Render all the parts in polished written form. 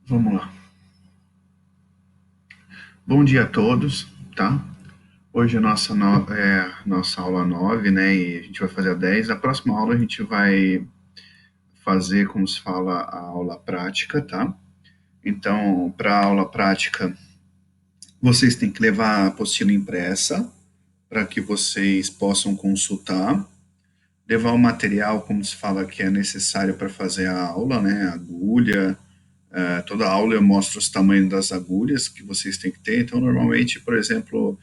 Vamos lá. Bom dia a todos, tá? Hoje é nossa aula 9, né? E a gente vai fazer a 10. Na próxima aula a gente vai fazer, como se fala, a aula prática, tá? Então, para a aula prática, vocês têm que levar a apostila impressa para que vocês possam consultar. Levar o material, como se fala, que é necessário para fazer a aula, né? Agulha. Toda aula eu mostro os tamanhos das agulhas que vocês têm que ter. Então, normalmente, por exemplo,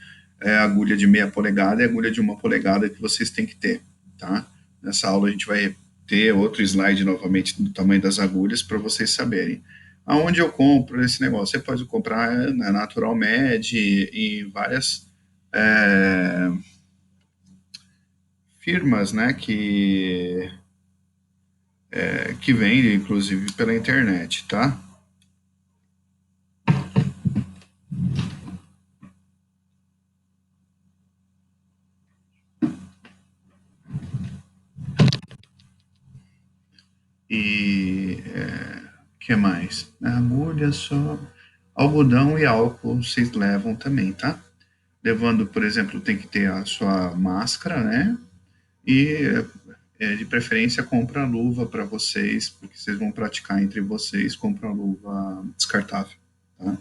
agulha de meia polegada e agulha de uma polegada que vocês têm que ter, tá? Nessa aula a gente vai ter outro slide novamente do tamanho das agulhas para vocês saberem. Aonde eu compro esse negócio? Você pode comprar na Natural Med e várias é, firmas, né, que vendem, inclusive, pela internet, tá? E que mais? Agulha só. Algodão e álcool vocês levam também, tá? Levando, por exemplo, tem que ter a sua máscara, né? E de preferência compra luva para vocês, porque vocês vão praticar entre vocês, compra luva descartável, tá?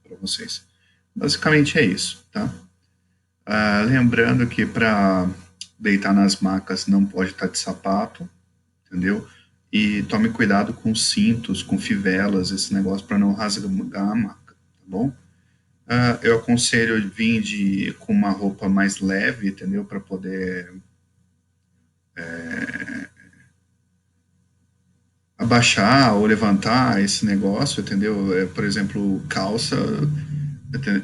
Para vocês. Basicamente é isso, tá? Lembrando que para deitar nas macas não pode estar de sapato, entendeu? E tome cuidado com cintos, com fivelas, esse negócio para não rasgar a maca, tá bom? Eu aconselho vir com uma roupa mais leve, entendeu? Para poder abaixar ou levantar esse negócio, entendeu? Por exemplo, calça,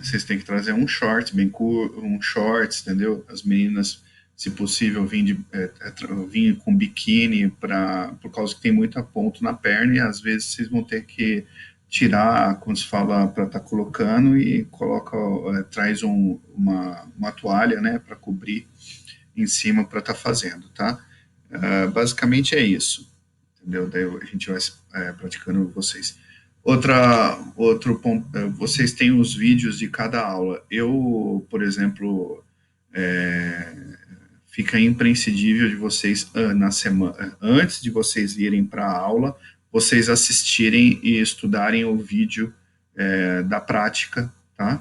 vocês têm que trazer um short bem curto, um shorts, entendeu? As meninas, se possível, vir com biquíni por causa que tem muita ponto na perna e às vezes vocês vão ter que tirar, como se fala, para estar colocando e traz uma toalha, né, para cobrir em cima para estar fazendo, tá? Basicamente é isso, entendeu? Daí a gente vai praticando vocês. Outro ponto, vocês têm os vídeos de cada aula. Eu, por exemplo, é, fica imprescindível de vocês na semana, antes de vocês irem para a aula, vocês assistirem e estudarem o vídeo da prática, tá?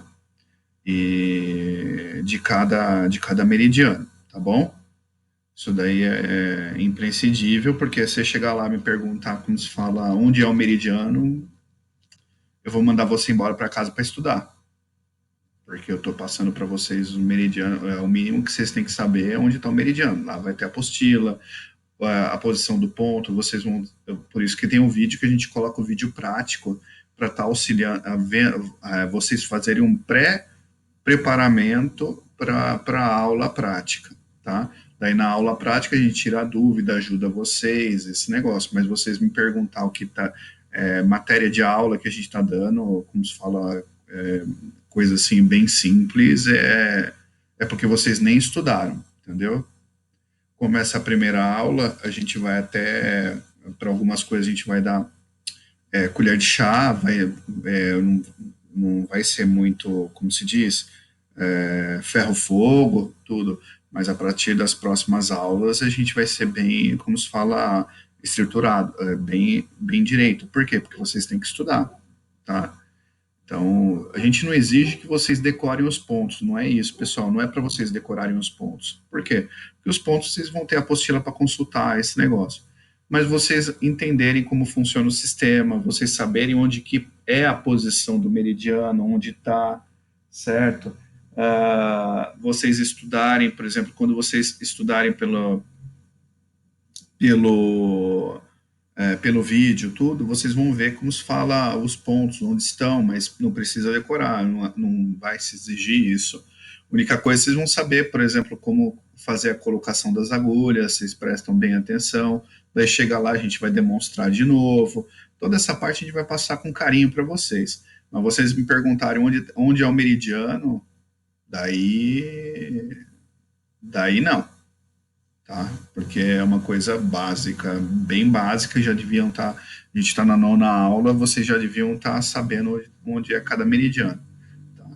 E de cada meridiano, tá bom? Isso daí é imprescindível, porque se você chegar lá e me perguntar como se fala onde é o meridiano, eu vou mandar você embora para casa para estudar. Porque eu estou passando para vocês o meridiano, o mínimo que vocês têm que saber é onde está o meridiano. Lá vai ter a apostila, a posição do ponto, vocês vão. Por isso que tem um vídeo que a gente coloca o vídeo prático para estar auxiliando vocês fazerem um pré-preparamento para a aula prática, tá? Daí na aula prática a gente tira a dúvida, ajuda vocês, esse negócio, mas vocês me perguntar o que tá, matéria de aula que a gente está dando, como se fala, coisa assim bem simples, é porque vocês nem estudaram, entendeu? Começa a primeira aula, a gente vai até, para algumas coisas a gente vai dar colher de chá, não vai ser muito, como se diz, ferro-fogo, tudo, mas a partir das próximas aulas a gente vai ser bem, como se fala, estruturado, bem direito. Por quê? Porque vocês têm que estudar, tá? Então, a gente não exige que vocês decorem os pontos, não é isso, pessoal, não é para vocês decorarem os pontos. Por quê? Porque os pontos vocês vão ter a apostila para consultar esse negócio. Mas vocês entenderem como funciona o sistema, vocês saberem onde que é a posição do meridiano, onde está, certo? Vocês estudarem, por exemplo, quando vocês estudarem pelo vídeo, tudo, vocês vão ver como se fala os pontos, onde estão, mas não precisa decorar, não vai se exigir isso. A única coisa, vocês vão saber, por exemplo, como fazer a colocação das agulhas, vocês prestam bem atenção, daí chega lá, a gente vai demonstrar de novo, toda essa parte a gente vai passar com carinho para vocês. Mas vocês me perguntarem onde é o meridiano, daí não, tá? Porque é uma coisa básica, bem básica, já deviam estar. A gente está na nona aula, vocês já deviam estar sabendo onde é cada meridiano, tá?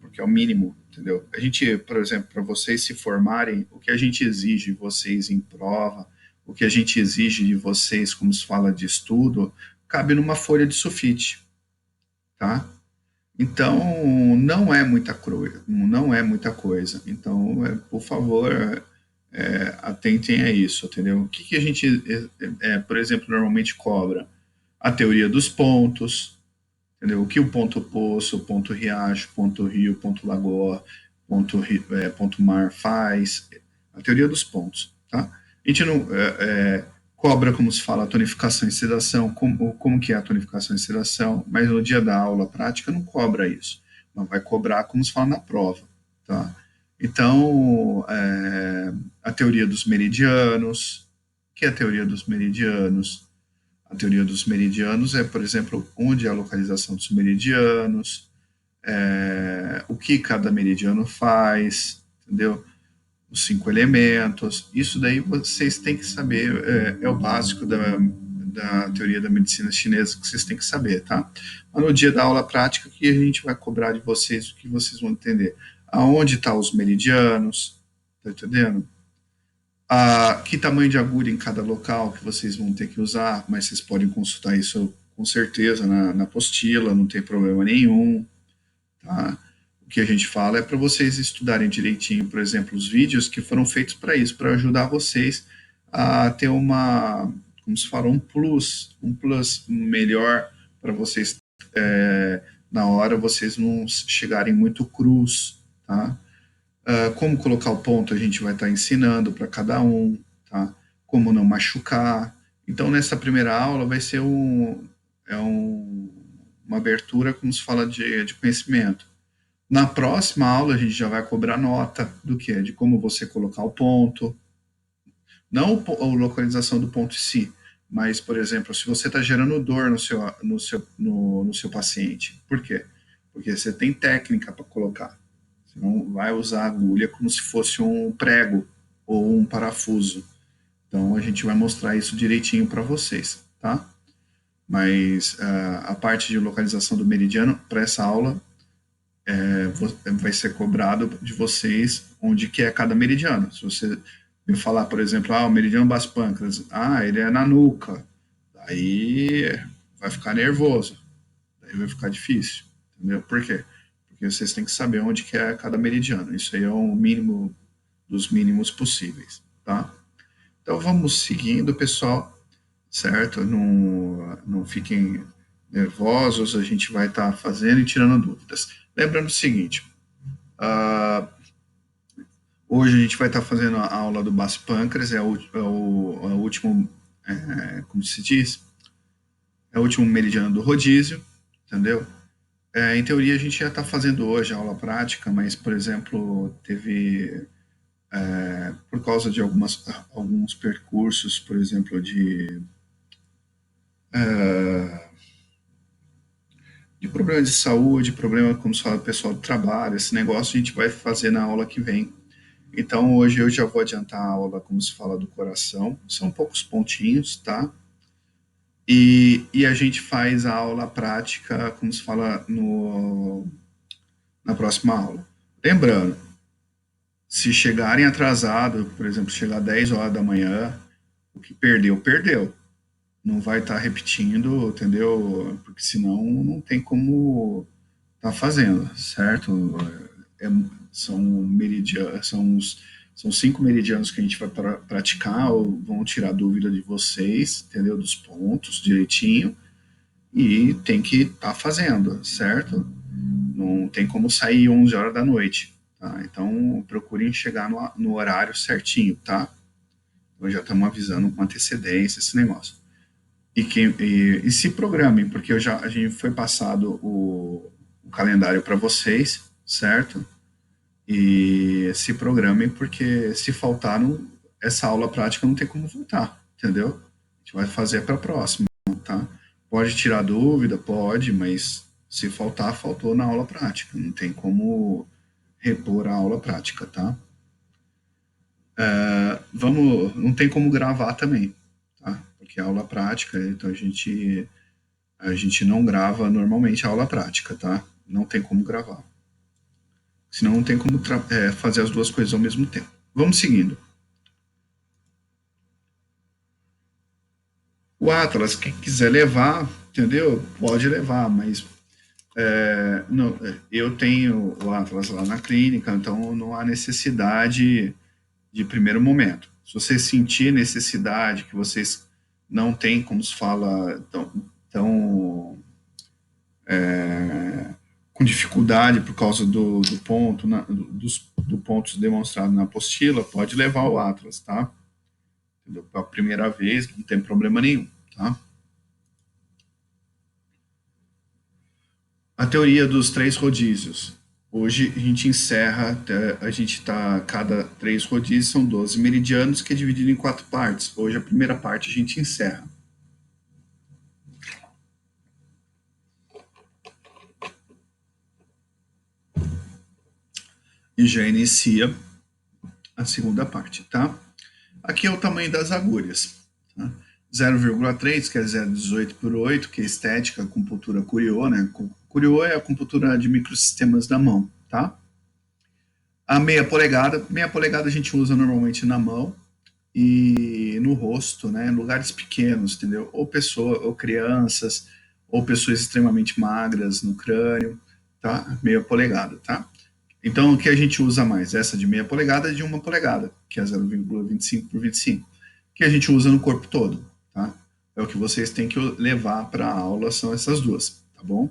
Porque é o mínimo, entendeu? A gente, por exemplo, para vocês se formarem, o que a gente exige de vocês em prova, o que a gente exige de vocês, como se fala de estudo, cabe numa folha de sulfite, tá? Então, não é muita coisa, não é muita coisa. Então, por favor, atentem a isso, entendeu? O que, que a gente, por exemplo, normalmente cobra? A teoria dos pontos, entendeu? O que o ponto poço, ponto riacho, ponto rio, ponto lagoa, ponto mar faz, a teoria dos pontos, tá? A gente não cobra, como se fala, a tonificação e sedação, como que é a tonificação e sedação, mas no dia da aula prática não cobra isso, não vai cobrar como se fala na prova, tá? Então, a teoria dos meridianos, o que é a teoria dos meridianos? A teoria dos meridianos é, por exemplo, onde é a localização dos meridianos, o que cada meridiano faz, entendeu? Os 5 elementos. Isso daí vocês têm que saber, é o básico da teoria da medicina chinesa que vocês têm que saber, tá? Mas no dia da aula prática, que a gente vai cobrar de vocês, o que vocês vão entender? Aonde estão os meridianos, tá entendendo? Que tamanho de agulha em cada local que vocês vão ter que usar, mas vocês podem consultar isso com certeza na apostila, não tem problema nenhum, tá? O que a gente fala é para vocês estudarem direitinho, por exemplo, os vídeos que foram feitos para isso, para ajudar vocês a ter como se fala, um plus melhor para vocês na hora vocês não chegarem muito crus, tá? Como colocar o ponto a gente vai estar ensinando para cada um, tá? Como não machucar. Então, nessa primeira aula vai ser uma abertura, como se fala, de conhecimento. Na próxima aula, a gente já vai cobrar nota do que? De como você colocar o ponto. Não a localização do ponto em si, mas, por exemplo, se você está gerando dor no seu paciente. Por quê? Porque você tem técnica para colocar. Você não vai usar a agulha como se fosse um prego ou um parafuso. Então a gente vai mostrar isso direitinho para vocês, tá? Mas a parte de localização do meridiano para essa aula vai ser cobrado de vocês onde que é cada meridiano. Se você me falar, por exemplo, o meridiano das pâncreas, ele é na nuca, aí vai ficar nervoso, aí vai ficar difícil, entendeu? Por quê? Porque vocês têm que saber onde que é cada meridiano. Isso aí é o mínimo dos mínimos possíveis, tá? Então vamos seguindo, pessoal, certo? Não fiquem nervosos, a gente vai estar fazendo e tirando dúvidas. Lembrando o seguinte, hoje a gente vai estar fazendo a aula do baço pâncreas, é o último, como se diz? É o último meridiano do rodízio, entendeu? Em teoria, a gente já está fazendo hoje a aula prática, mas, por exemplo, teve, por causa de alguns percursos, por exemplo, de problema de saúde, problema, como se fala, pessoal do trabalho, esse negócio a gente vai fazer na aula que vem. Então, hoje eu já vou adiantar a aula, como se fala, do coração. São poucos pontinhos, tá? E a gente faz a aula prática, como se fala, na próxima aula. Lembrando, se chegarem atrasado, por exemplo, chegar 10 horas da manhã, o que perdeu, perdeu. Não vai estar repetindo, entendeu? Porque senão não tem como estar fazendo, certo? É, são meridianos, são 5 meridianos que a gente vai praticar, ou vão tirar dúvida de vocês, entendeu? Dos pontos direitinho, e tem que estar fazendo, certo? Não tem como sair 11 horas da noite, tá? Então procurem chegar no horário certinho, tá? Então já estamos avisando com antecedência esse negócio. E se programem, porque a gente foi passado o calendário para vocês, certo? E se programem, porque se faltar, essa aula prática não tem como voltar, entendeu? A gente vai fazer para a próxima, tá? Pode tirar dúvida, pode, mas se faltar, faltou na aula prática. Não tem como repor a aula prática, tá? Não tem como gravar também, tá? porque é aula prática, então a gente não grava normalmente a aula prática, tá? Não tem como gravar. Senão não tem como fazer as duas coisas ao mesmo tempo. Vamos seguindo. O Atlas, quem quiser levar, entendeu? Pode levar, mas não, eu tenho o Atlas lá na clínica, então não há necessidade de primeiro momento. Se você sentir necessidade, que vocês não têm, como se fala, tão com dificuldade por causa do ponto, do pontos demonstrado na apostila, pode levar o Atlas, tá? Para a primeira vez, não tem problema nenhum, tá? A teoria dos três rodízios. Hoje a gente encerra, a gente está, cada três rodízios são 12 meridianos, que é dividido em quatro partes. Hoje a primeira parte a gente encerra. E já inicia a segunda parte, tá? Aqui é o tamanho das agulhas. Tá? 0,3, que é 0,18 por 8, que é estética, acupuntura Curio, né? Curio é a acupuntura de microsistemas da mão, tá? A meia polegada a gente usa normalmente na mão e no rosto, né? Em lugares pequenos, entendeu? Ou crianças, ou pessoas extremamente magras no crânio, tá? Meia polegada, tá? Então, o que a gente usa mais? Essa de meia polegada e de uma polegada, que é 0,25 por 25, que a gente usa no corpo todo, tá? É o que vocês têm que levar para a aula, são essas duas, tá bom?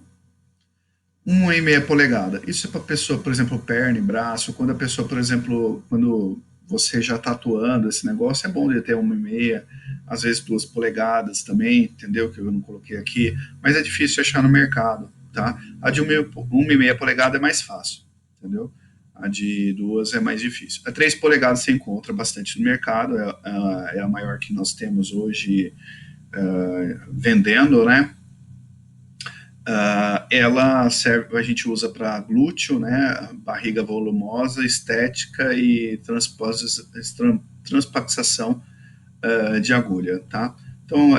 1,5 polegada. Isso é para pessoa, por exemplo, perna e braço. Quando a pessoa, por exemplo, quando você já está atuando esse negócio, é bom ele ter 1,5, às vezes 2 polegadas também, entendeu? Que eu não coloquei aqui, mas é difícil achar no mercado, tá? A de 1,5 polegada é mais fácil, entendeu? A de duas é mais difícil. A 3 polegadas você encontra bastante no mercado, é a maior que nós temos hoje vendendo, né? Ela serve, a gente usa para glúteo, né, barriga volumosa, estética e transpaxação de agulha, tá? Então,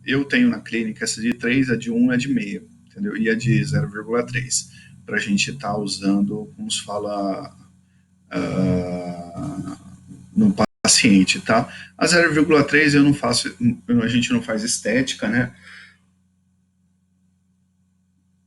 eu tenho na clínica essa de 3, a de 1 é de meia, entendeu? E a de 0,3, para a gente estar usando, como se fala, no paciente, tá? A 0,3 eu não faço, a gente não faz estética, né?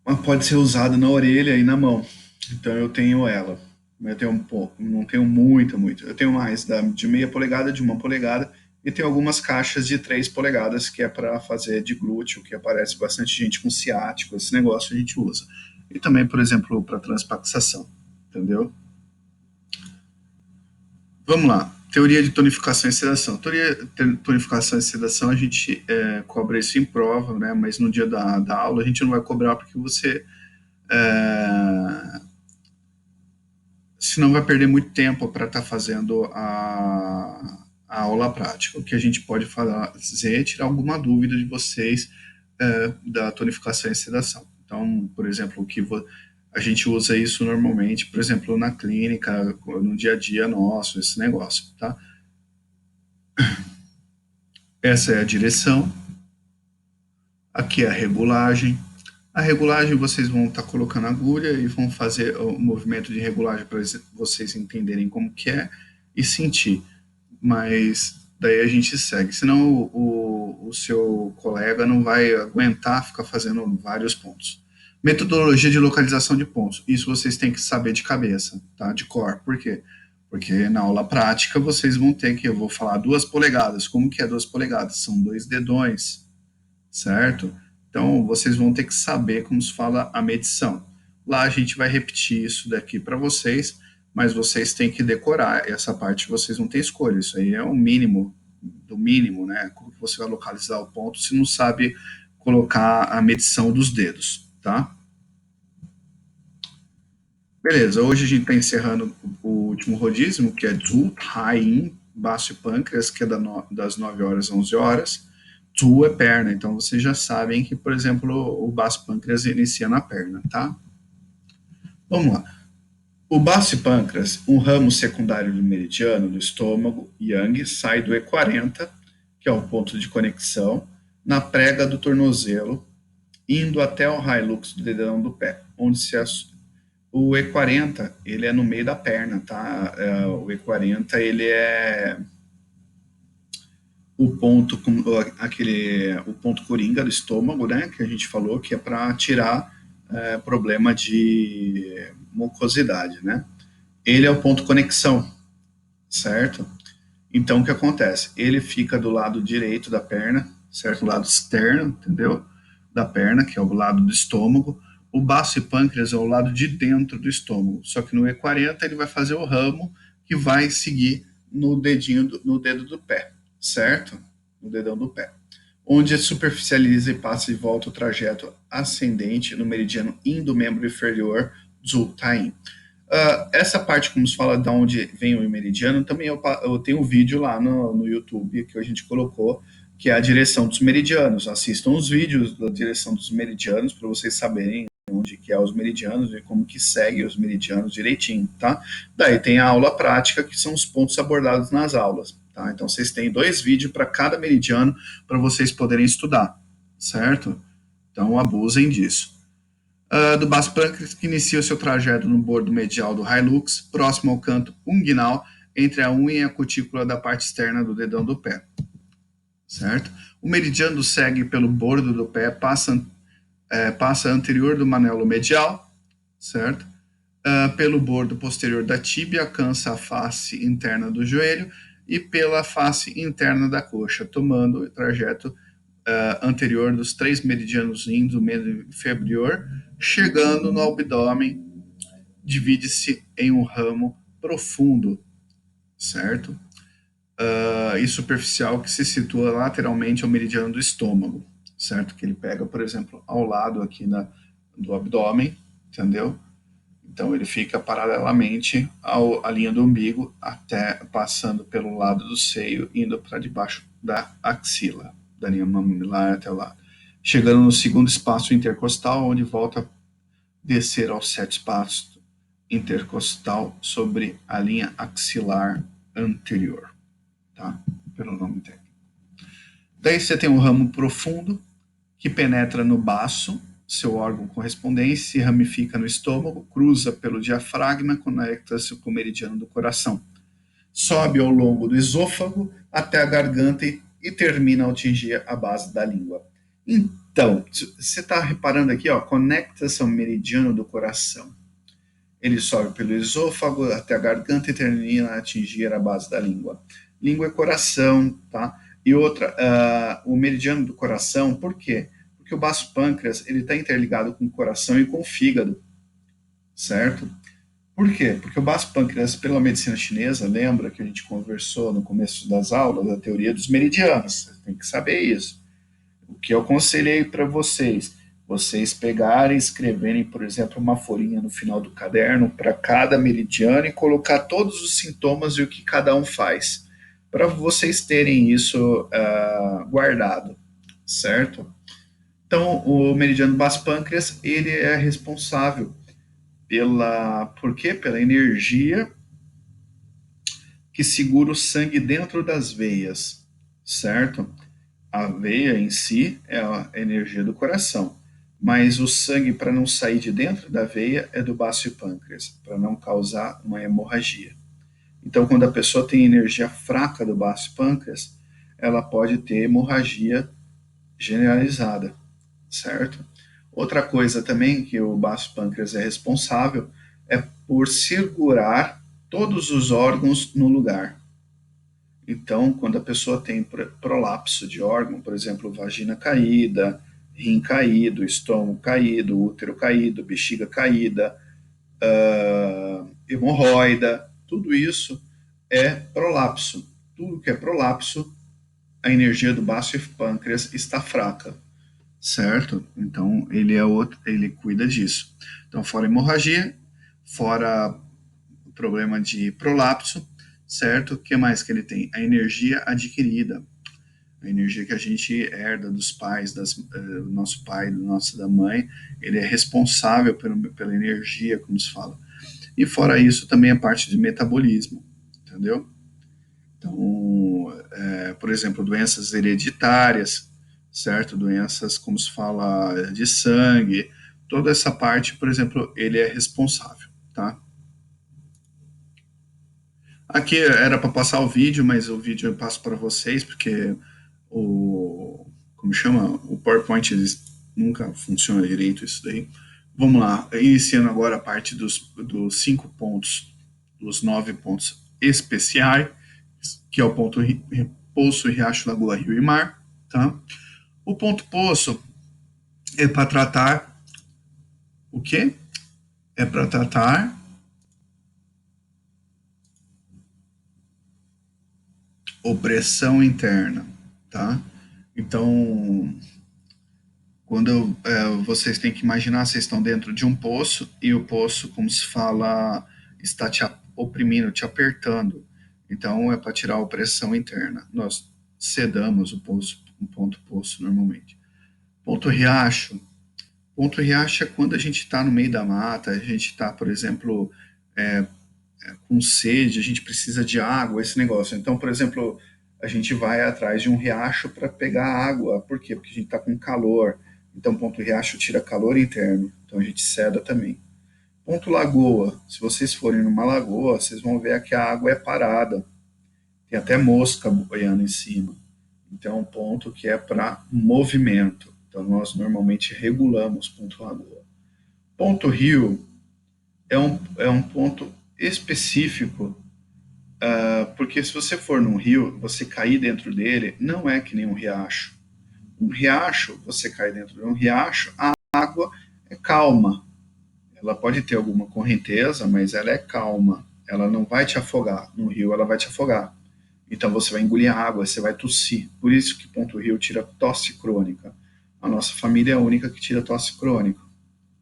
Mas pode ser usada na orelha e na mão. Então eu tenho ela. Eu tenho um pouco, não tenho muito. Eu tenho mais de meia polegada, de 1 polegada, e tem algumas caixas de 3 polegadas, que é para fazer de glúteo, que aparece bastante gente com ciático, esse negócio a gente usa. E também, por exemplo, para transpaxação, entendeu? Vamos lá. Teoria de tonificação e sedação. Teoria de tonificação e sedação, a gente cobra isso em prova, né? Mas no dia da aula a gente não vai cobrar porque você é, senão vai perder muito tempo para estar fazendo a aula prática. O que a gente pode fazer é tirar alguma dúvida de vocês da tonificação e sedação. Então, por exemplo, a gente usa isso normalmente, por exemplo, na clínica, no dia a dia nosso, esse negócio, tá? Essa é a direção, aqui é a regulagem. A regulagem vocês vão estar colocando a agulha e vão fazer o movimento de regulagem para vocês entenderem como que é e sentir. Mas daí a gente segue, senão o seu colega não vai aguentar ficar fazendo vários pontos. Metodologia de localização de pontos. Isso vocês têm que saber de cabeça, tá? De cor. Por quê? Porque na aula prática vocês vão ter que, eu vou falar 2 polegadas. Como que é 2 polegadas? São 2 dedões, certo? Então vocês vão ter que saber como se fala a medição. Lá a gente vai repetir isso daqui para vocês, mas vocês têm que decorar. Essa parte vocês não têm escolha. Isso aí é o mínimo do mínimo, né? Como que você vai localizar o ponto se não sabe colocar a medição dos dedos, tá? Beleza, hoje a gente está encerrando o último rodízio, que é Tu, Rain, baço e pâncreas, que é das 9 horas às 11 horas. Tu é perna, então vocês já sabem que, por exemplo, o baço e pâncreas inicia na perna, tá? Vamos lá. O baço e pâncreas, um ramo secundário do meridiano do estômago, yang, sai do E40, que é o ponto de conexão, na prega do tornozelo, indo até o hilux do dedão do pé, onde o E40, ele é no meio da perna, tá? O E40, ele é o ponto, o ponto coringa do estômago, né? Que a gente falou que é para tirar problema de mucosidade, né? Ele é o ponto conexão, certo? Então, o que acontece? Ele fica do lado direito da perna, certo? O lado externo, entendeu? Da perna, que é o lado do estômago. O baço e pâncreas é o lado de dentro do estômago. Só que no E40 ele vai fazer o ramo que vai seguir no no dedo do pé, certo? No dedão do pé. Onde superficializa e passa e volta o trajeto ascendente no meridiano do membro inferior do Taim. Essa parte, como se fala de onde vem o meridiano, também eu tenho um vídeo lá no YouTube que a gente colocou, que é a direção dos meridianos. Assistam os vídeos da direção dos meridianos para vocês saberem onde que é os meridianos e como que segue os meridianos direitinho, tá? Daí tem a aula prática, que são os pontos abordados nas aulas, tá? Então vocês têm 2 vídeos para cada meridiano para vocês poderem estudar, certo? Então abusem disso. Do baço pâncreas, que inicia o seu trajeto no bordo medial do hilux, próximo ao canto unguinal, entre a unha e a cutícula da parte externa do dedão do pé, certo? O meridiano segue pelo bordo do pé, passa anterior do manelo medial, certo? Pelo bordo posterior da tíbia, alcança a face interna do joelho e pela face interna da coxa, tomando o trajeto anterior dos 3 meridianos do membro inferior, chegando no abdômen, divide-se em um ramo profundo, certo? E superficial, que se situa lateralmente ao meridiano do estômago, certo? Que ele pega, por exemplo, ao lado aqui do abdômen, entendeu? Então ele fica paralelamente à linha do umbigo, até passando pelo lado do seio, indo para debaixo da axila, da linha mamilar até lá, chegando no segundo espaço intercostal, onde volta a descer aos 7 espaços intercostal sobre a linha axilar anterior, tá? Pelo nome técnico. Daí você tem um ramo profundo que penetra no baço, seu órgão correspondente, se ramifica no estômago, cruza pelo diafragma, conecta-se com o meridiano do coração. Sobe ao longo do esôfago até a garganta e termina ao atingir a base da língua. Então, você está reparando aqui, ó, conecta-se ao meridiano do coração. Ele sobe pelo esôfago até a garganta e termina a atingir a base da língua. Língua é coração, tá? E outra, o meridiano do coração, por quê? Porque o baço pâncreas, ele está interligado com o coração e com o fígado, certo? Por quê? Porque o baço pâncreas, pela medicina chinesa, lembra que a gente conversou no começo das aulas, da teoria dos meridianos, você tem que saber isso. O que eu aconselhei para vocês pegarem e escreverem, por exemplo, uma folhinha no final do caderno para cada meridiano e colocar todos os sintomas e o que cada um faz, para vocês terem isso guardado, certo? Então, o meridiano baço pâncreas, ele é responsável por quê? Pela energia que segura o sangue dentro das veias, certo? A veia em si é a energia do coração, mas o sangue, para não sair de dentro da veia, é do baço e pâncreas, para não causar uma hemorragia. Então, quando a pessoa tem energia fraca do baço e pâncreas, ela pode ter hemorragia generalizada, certo? Outra coisa também que o baço pâncreas é responsável é por segurar todos os órgãos no lugar. Então, quando a pessoa tem prolapso de órgão, por exemplo, vagina caída, rim caído, estômago caído, útero caído, bexiga caída, hemorroida, tudo isso é prolapso. Tudo que é prolapso, a energia do baço e pâncreas está fraca, certo? Então, ele cuida disso. Então, fora hemorragia, fora o problema de prolapso, certo? O que mais que ele tem? A energia adquirida, a energia que a gente herda dos pais, do nosso pai, da mãe, ele é responsável pela energia, como se fala. E fora isso, também a parte de metabolismo, entendeu? Então, por exemplo, doenças hereditárias, certo? Doenças, como se fala, de sangue, toda essa parte, por exemplo, ele é responsável, tá? Aqui era para passar o vídeo, mas o vídeo eu passo para vocês, porque o, como chama, o PowerPoint nunca funciona direito isso daí. Vamos lá, iniciando agora a parte dos 5 pontos, dos 9 pontos especiais, que é o ponto Poço, Riacho, Lagoa, Rio e Mar, tá? O ponto Poço é para tratar o quê? É para tratar opressão interna, tá? Então, quando vocês têm que imaginar, vocês estão dentro de um poço e o poço, como se fala, está te oprimindo, te apertando. Então, é para tirar a opressão interna. Nós sedamos o poço, um ponto poço normalmente. Ponto riacho. Ponto riacho é quando a gente está no meio da mata, a gente está, por exemplo, é, com sede, a gente precisa de água, esse negócio. Então, por exemplo, a gente vai atrás de um riacho para pegar água. Por quê? Porque a gente está com calor. Então, ponto riacho tira calor interno. Então, a gente seda também. Ponto lagoa. Se vocês forem numa lagoa, vocês vão ver que a água é parada. Tem até mosca boiando em cima. Então, é um ponto que é para movimento. Então, nós normalmente regulamos ponto lagoa. Ponto rio é um ponto específico. Porque se você for num rio, você cair dentro dele, não é que nem um riacho. Um riacho, você cai dentro de um riacho, a água é calma. Ela pode ter alguma correnteza, mas ela é calma. Ela não vai te afogar. No rio, ela vai te afogar. Então você vai engolir água, você vai tossir. Por isso que ponto rio tira tosse crônica. A nossa família é a única que tira tosse crônica,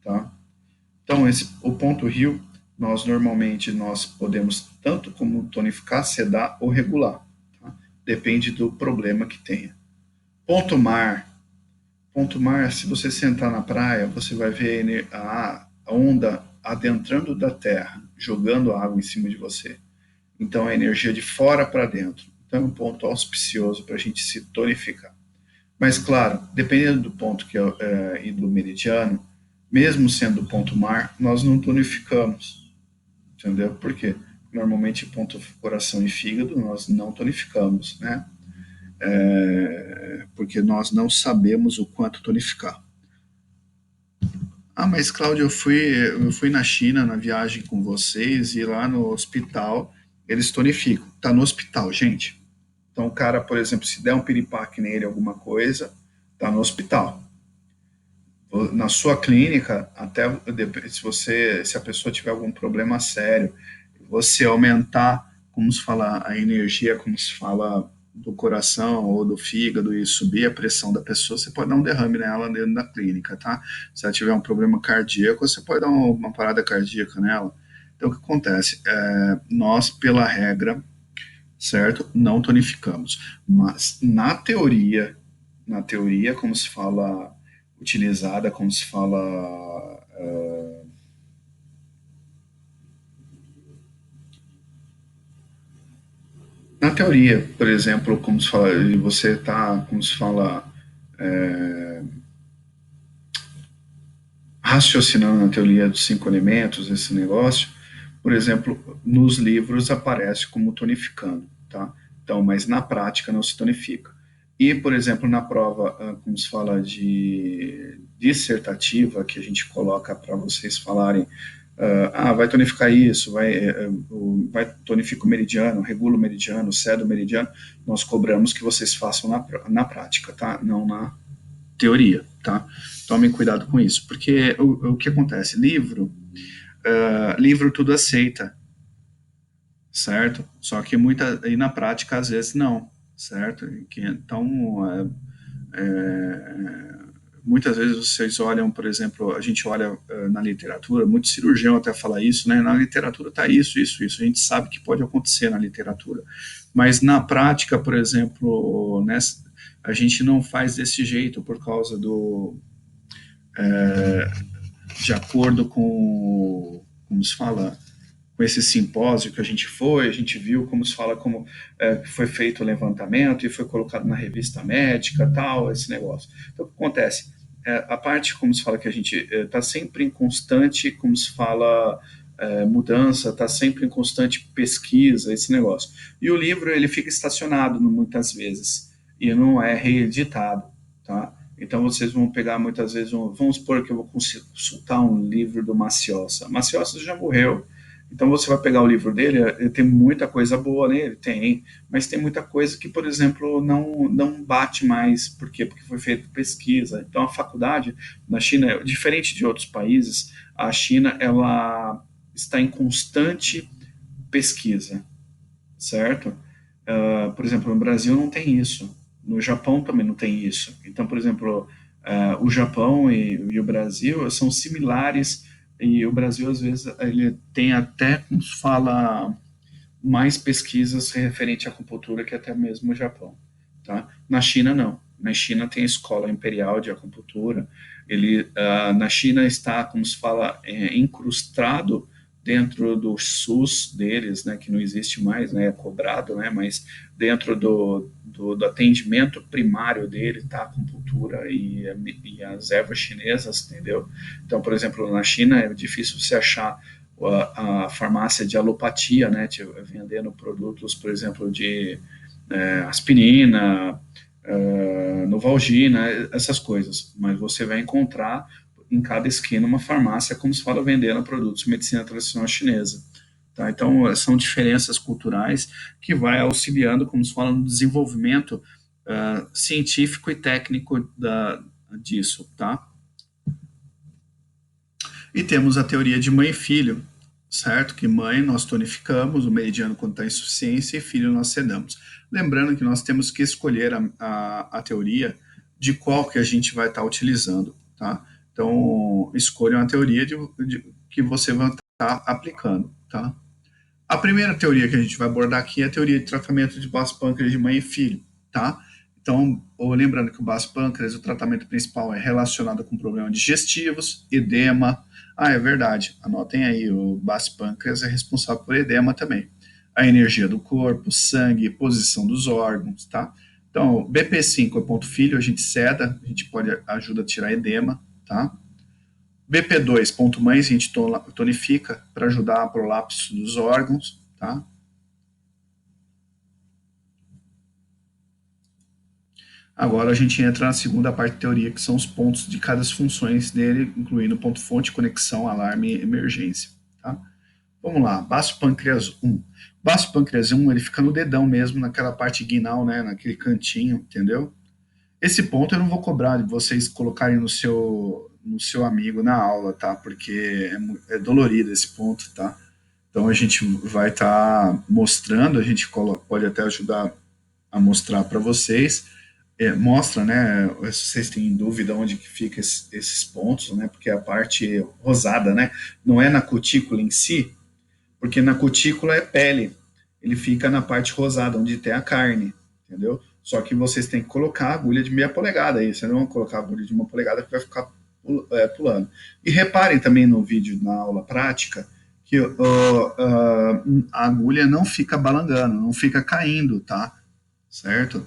tá? Então, o ponto rio, nós podemos tanto como tonificar, sedar ou regular. Tá? Depende do problema que tenha. Ponto mar. Ponto mar, se você sentar na praia, você vai ver a onda adentrando da terra, jogando água em cima de você. Então, é energia de fora para dentro. Então, é um ponto auspicioso para a gente se tonificar. Mas, claro, dependendo do ponto e do meridiano, mesmo sendo ponto mar, nós não tonificamos, entendeu? Por quê? Normalmente, ponto coração e fígado, nós não tonificamos, né? Porque nós não sabemos o quanto tonificar. Ah, mas Cláudio, eu fui na China na viagem com vocês e lá no hospital eles tonificam. Tá no hospital, gente. Então, o cara, por exemplo, se der um piripaque nele, alguma coisa, tá no hospital. Na sua clínica, até se a pessoa tiver algum problema sério, você aumentar, como se fala, a energia, como se fala, do coração ou do fígado e subir a pressão da pessoa, você pode dar um derrame nela dentro da clínica, tá? Se ela tiver um problema cardíaco, você pode dar uma parada cardíaca nela. Então, o que acontece? Nós, pela regra, certo? Não tonificamos. Mas, na teoria, como se fala, utilizada, como se fala, na teoria, por exemplo, como se fala, você está, como se fala, raciocinando na teoria dos 5 elementos, esse negócio, por exemplo, nos livros aparece como tonificando, tá? Então, mas na prática não se tonifica. E, por exemplo, na prova, como se fala de dissertativa, que a gente coloca para vocês falarem, vai tonificar isso, vai tonifica o meridiano, regula o meridiano, cede o meridiano, nós cobramos que vocês façam na prática, tá? Não na teoria, tá? Tomem cuidado com isso, porque o que acontece? Livro tudo aceita, certo? Só que e na prática às vezes não, certo? Então, muitas vezes vocês olham, por exemplo, a gente olha na literatura, muito cirurgião até fala isso, né? Na literatura está isso, isso, isso. A gente sabe que pode acontecer na literatura, mas na prática, por exemplo, a gente não faz desse jeito por causa de acordo com, como se fala, com esse simpósio que a gente foi, a gente viu como se fala como foi feito o levantamento e foi colocado na revista médica, tal, esse negócio. Então, o que acontece? A parte, como se fala, que a gente está sempre em constante, como se fala, mudança, está sempre em constante pesquisa, esse negócio. E o livro, ele fica estacionado muitas vezes, e não é reeditado, tá? Então vocês vão pegar muitas vezes, vamos supor que eu vou consultar um livro do Maciossa. Maciossa já morreu, então você vai pegar o livro dele, ele tem muita coisa boa nele, tem, mas tem muita coisa que, por exemplo, não bate mais. Por quê? Porque foi feita pesquisa. Então a faculdade na China, diferente de outros países, a China ela está em constante pesquisa, certo? Por exemplo, no Brasil não tem isso. No Japão também não tem isso. Então, por exemplo, o Japão e o Brasil são similares, e o Brasil, às vezes, ele tem até, como se fala, mais pesquisas referente à acupuntura que até mesmo o Japão. Tá? Na China, não. Na China tem a Escola Imperial de Acupuntura. Na China está, como se fala, incrustado dentro do SUS deles, né, que não existe mais, né, é cobrado, né, mas dentro do atendimento primário dele está a acupuntura e as ervas chinesas, entendeu? Então, por exemplo, na China é difícil você achar a farmácia de alopatia, né, vendendo produtos, por exemplo, de aspirina, Novalgina, essas coisas. Mas você vai encontrar em cada esquina uma farmácia, como se fala, vendendo produtos de medicina tradicional chinesa. Tá? Então, são diferenças culturais que vai auxiliando, como se fala, no desenvolvimento científico e técnico disso. Tá? E temos a teoria de mãe e filho, certo? Que mãe nós tonificamos, o meridiano quando está em insuficiência, e filho nós sedamos. Lembrando que nós temos que escolher a teoria de qual que a gente vai estar utilizando, tá? Então, escolha uma teoria que você vai estar aplicando, tá? A primeira teoria que a gente vai abordar aqui é a teoria de tratamento de baço pâncreas de mãe e filho, tá? Então, lembrando que o baço pâncreas, o tratamento principal é relacionado com problemas digestivos, edema. Ah, é verdade, anotem aí, o baço pâncreas é responsável por edema também. A energia do corpo, sangue, posição dos órgãos, tá? Então, BP5 é ponto filho, a gente seda, a gente pode ajuda a tirar edema, tá? BP2, ponto mães, a gente tonifica para ajudar a prolapso dos órgãos, tá? Agora a gente entra na segunda parte da teoria, que são os pontos de cada funções dele, incluindo ponto fonte, conexão, alarme e emergência, tá? Vamos lá, baço pâncreas 1. Baço pâncreas 1, ele fica no dedão mesmo, naquela parte guinal, né, naquele cantinho, entendeu? Esse ponto eu não vou cobrar de vocês colocarem no seu amigo na aula, tá? Porque é dolorido esse ponto, tá? Então a gente vai estar mostrando, a gente pode até ajudar a mostrar para vocês. Mostra, né? Se vocês têm dúvida onde que fica esses pontos, né? Porque a parte rosada, né? Não é na cutícula em si, porque na cutícula é pele. Ele fica na parte rosada, onde tem a carne, entendeu? Só que vocês têm que colocar a agulha de meia polegada aí. Vocês não vão colocar a agulha de uma polegada que vai ficar pulando. E reparem também no vídeo, na aula prática, que a agulha não fica balangando, não fica caindo, tá? Certo?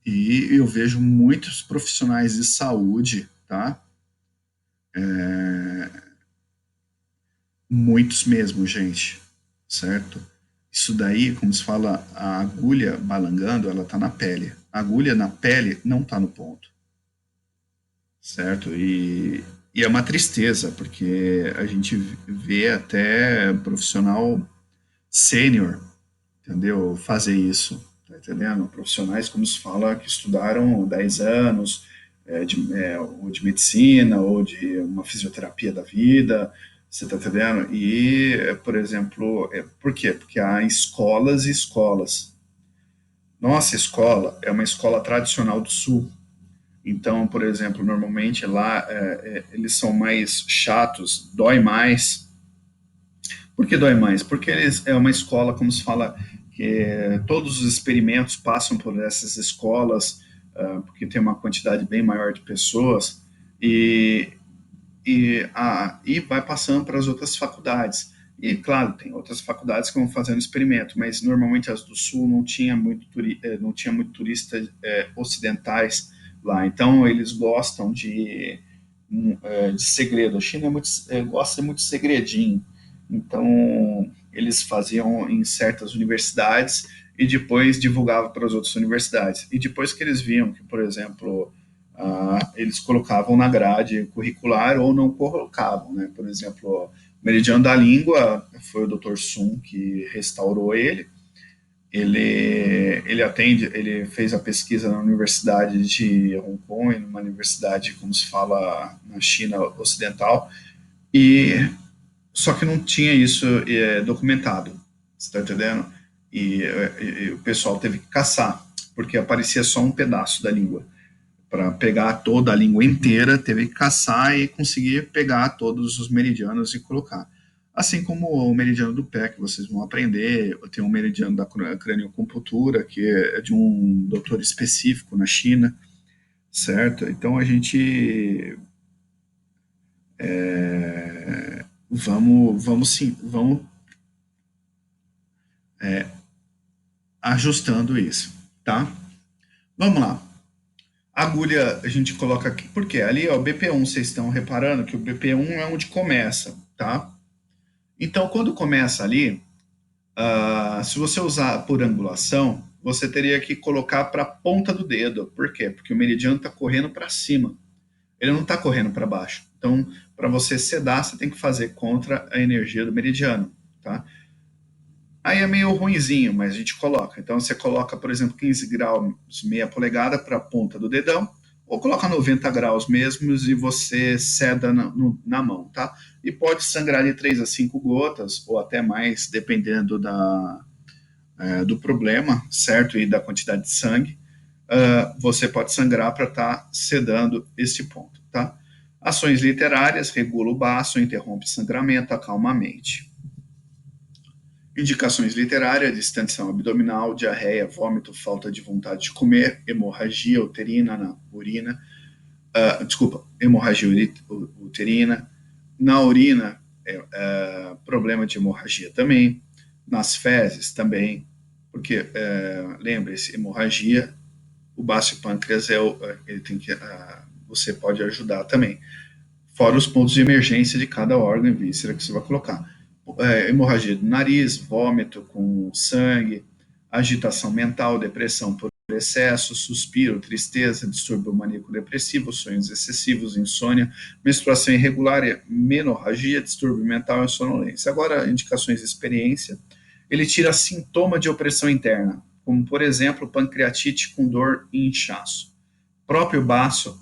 E eu vejo muitos profissionais de saúde, tá? Muitos mesmo, gente, certo? Isso daí, como se fala, a agulha balangando, ela tá na pele. A agulha na pele não tá no ponto, certo? E é uma tristeza, porque a gente vê até profissional sênior, entendeu? Fazer isso, tá entendendo? Profissionais, como se fala, que estudaram 10 anos, ou de medicina, ou de uma fisioterapia da vida, você tá entendendo? E, por exemplo, por quê? Porque há escolas e escolas. Nossa escola é uma escola tradicional do Sul. Então, por exemplo, normalmente lá eles são mais chatos, dói mais. Por que dói mais? Porque é uma escola, como se fala, que todos os experimentos passam por essas escolas, porque tem uma quantidade bem maior de pessoas, e vai passando para as outras faculdades. E, claro, tem outras faculdades que vão fazendo experimento, mas normalmente as do Sul não tinha muito, não tinha muito turistas ocidentais lá. Então, eles gostam de segredo. A China gosta muito de segredinho. Então, eles faziam em certas universidades e depois divulgavam para as outras universidades. E depois que eles viam que, por exemplo, eles colocavam na grade curricular ou não colocavam, né? Por exemplo, o Meridiano da Língua foi o Dr. Sun que restaurou ele. Ele fez a pesquisa na Universidade de Hong Kong, numa universidade, como se fala, na China Ocidental, e só que não tinha isso documentado, você está entendendo? E o pessoal teve que caçar, porque aparecia só um pedaço da língua. Para pegar toda a língua inteira, teve que caçar e conseguir pegar todos os meridianos e colocar. Assim como o meridiano do pé, que vocês vão aprender, tem um meridiano da cranioacupuntura, que é de um doutor específico na China, certo? Então a gente vamos sim, vamos ajustando isso, tá? Vamos lá. Agulha a gente coloca aqui, porque ali, ó, o BP1, vocês estão reparando que o BP1 é onde começa, tá? Então, quando começa ali, se você usar por angulação, você teria que colocar para a ponta do dedo. Por quê? Porque o meridiano está correndo para cima. Ele não está correndo para baixo. Então, para você sedar, você tem que fazer contra a energia do meridiano, tá? Aí é meio ruinzinho, mas a gente coloca. Então você coloca, por exemplo, 15 graus, meia polegada para a ponta do dedão, ou coloca 90 graus mesmos e você seda na mão, tá? E pode sangrar de 3 a 5 gotas, ou até mais, dependendo do problema, certo? E da quantidade de sangue. Você pode sangrar para estar sedando esse ponto, tá? Ações literárias, regula o baço, interrompe o sangramento, acalma a mente. Indicações literárias: distensão abdominal, diarreia, vômito, falta de vontade de comer, hemorragia uterina na urina, hemorragia uterina, na urina, problema de hemorragia também, nas fezes também, porque lembre-se, hemorragia, o baço e pâncreas ele tem que, você pode ajudar também. Fora os pontos de emergência de cada órgão e víscera que você vai colocar. Hemorragia do nariz, vômito com sangue, agitação mental, depressão por excesso, suspiro, tristeza, distúrbio maníaco-depressivo, sonhos excessivos, insônia, menstruação irregular, menorragia, distúrbio mental e sonolência. Agora, indicações de experiência. Ele tira sintoma de opressão interna, como, por exemplo, pancreatite com dor e inchaço. Próprio baço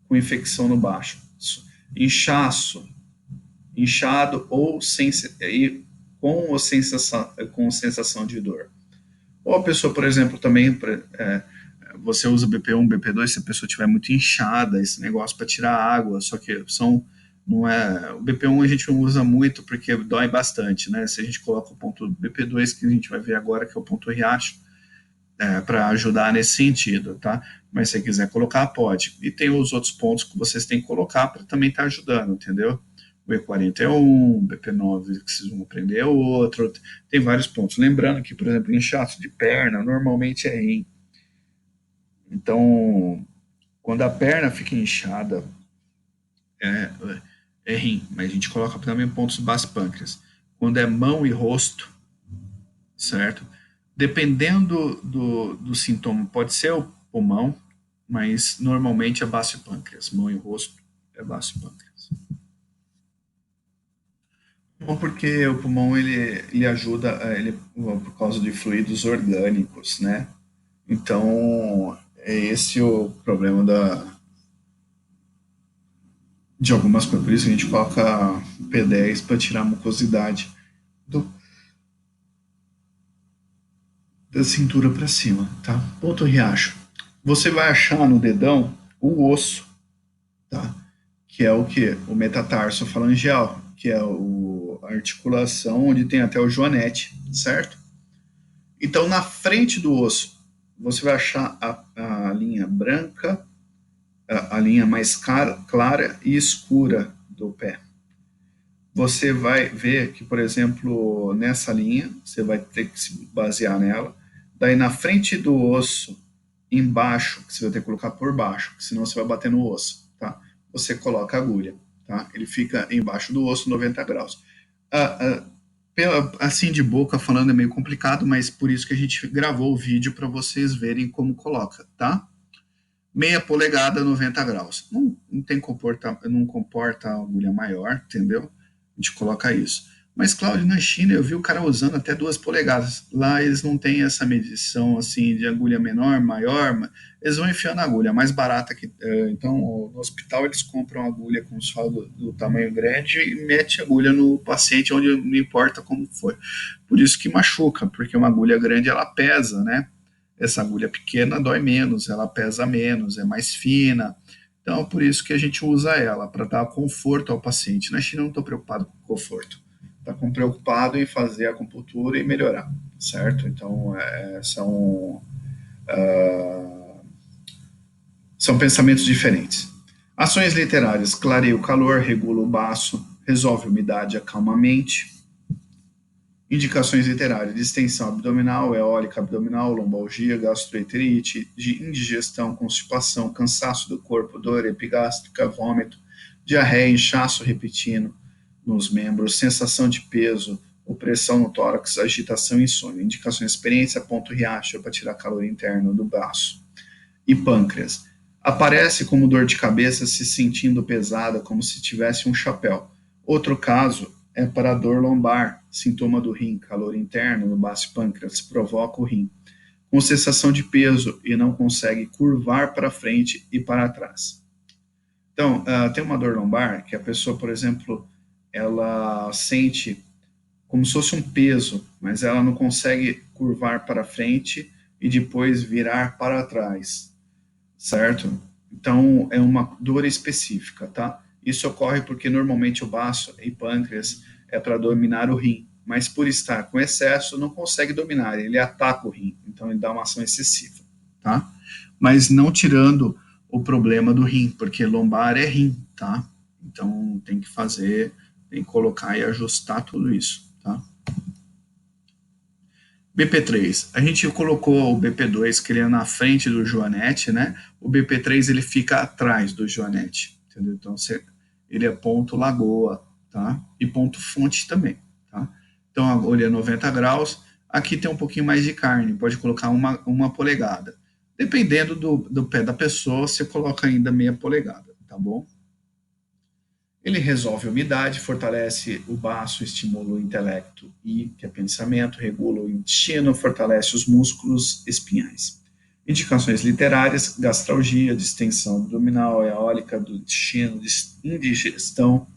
com infecção no baço. Inchaço, inchado ou com, ou com sensação de dor. Ou a pessoa, por exemplo, também você usa BP1, BP2 se a pessoa estiver muito inchada, esse negócio para tirar água, só que não é, o BP1 a gente não usa muito porque dói bastante, né? Se a gente coloca o ponto BP2 que a gente vai ver agora que é o ponto riacho, para ajudar nesse sentido, tá? Mas se você quiser colocar, pode. E tem os outros pontos que vocês têm que colocar para também estar ajudando, entendeu? O E40 é um, o BP9 que vocês vão aprender é outro, tem vários pontos. Lembrando que, por exemplo, inchaço de perna normalmente é rim. Então, quando a perna fica inchada, é, é rim, mas a gente coloca também pontos base pâncreas. Quando é mão e rosto, certo? Dependendo do sintoma, pode ser o pulmão, mas normalmente é baço e pâncreas. Mão e rosto é baço e pâncreas. Bom, porque o pulmão ele ajuda por causa de fluidos orgânicos, né? Então é esse o problema de algumas coisas. Por isso a gente coloca P10 para tirar a mucosidade do, da cintura para cima, tá? Ponto riacho. Você vai achar no dedão o osso, tá? Que é o que? O metatarso falangeal, que é a articulação onde tem até o joanete, certo? Então, na frente do osso, você vai achar a linha branca, a linha mais clara e escura do pé. você vai ver que, por exemplo, nessa linha, você vai ter que se basear nela. Daí na frente do osso, embaixo, que você vai ter que colocar por baixo, senão você vai bater no osso, tá? Você coloca a agulha, tá? Ele fica embaixo do osso, 90 graus. Ah, ah, assim de boca falando é meio complicado, mas por isso que a gente gravou o vídeo para vocês verem como coloca, tá? Meia polegada, 90 graus. Não comporta agulha maior, entendeu? A gente coloca isso. Mas, Cláudio, na China eu vi o cara usando até 2 polegadas. Lá eles não têm essa medição assim de agulha menor, maior. Eles vão enfiando a agulha mais barata que. Então, no hospital eles compram agulha, como se fala, do tamanho grande e mete a agulha no paciente, onde não importa como foi. Por isso que machuca, porque uma agulha grande ela pesa, né? Essa agulha pequena dói menos, ela pesa menos, é mais fina. Então, por isso que a gente usa ela, para dar conforto ao paciente. Na China, eu não estou preocupado com conforto. Está preocupado em fazer a acupuntura e melhorar, certo? Então, são pensamentos diferentes. Ações literárias: clareia o calor, regula o baço, resolve a umidade, acalma a mente. Indicações literárias: distensão abdominal, eólica abdominal, lombalgia, gastroenterite, de indigestão, constipação, cansaço do corpo, dor epigástrica, vômito, diarreia, inchaço repentino nos membros, sensação de peso, opressão no tórax, agitação e insônia. Indicações: experiência, ponto riacho para tirar calor interno do braço. E pâncreas: aparece como dor de cabeça, se sentindo pesada, como se tivesse um chapéu. Outro caso é para dor lombar, sintoma do rim, calor interno no baço pâncreas, provoca o rim, com sensação de peso e não consegue curvar para frente e para trás. Então, tem uma dor lombar que a pessoa, por exemplo, ela sente como se fosse um peso, mas ela não consegue curvar para frente e depois virar para trás, certo? Então, é uma dor específica, tá? Isso ocorre porque normalmente o baço e pâncreas é para dominar o rim, mas por estar com excesso, não consegue dominar, ele ataca o rim, então ele dá uma ação excessiva, tá? Mas não tirando o problema do rim, porque lombar é rim, tá? Então tem que colocar e ajustar tudo isso, tá? BP3, a gente colocou o BP2 que ele é na frente do Joanete, né? O BP3 ele fica atrás do Joanete, entendeu? Então ele é ponto lagoa, tá? E ponto fonte também, tá? Então a agulha é 90 graus, aqui tem um pouquinho mais de carne, pode colocar uma polegada. Dependendo do pé da pessoa, você coloca ainda meia polegada, tá bom? Ele resolve a umidade, fortalece o baço, estimula o intelecto e, que é pensamento, regula o intestino, fortalece os músculos espinhais. Indicações literárias: gastralgia, distensão abdominal, eólica do intestino, indigestão,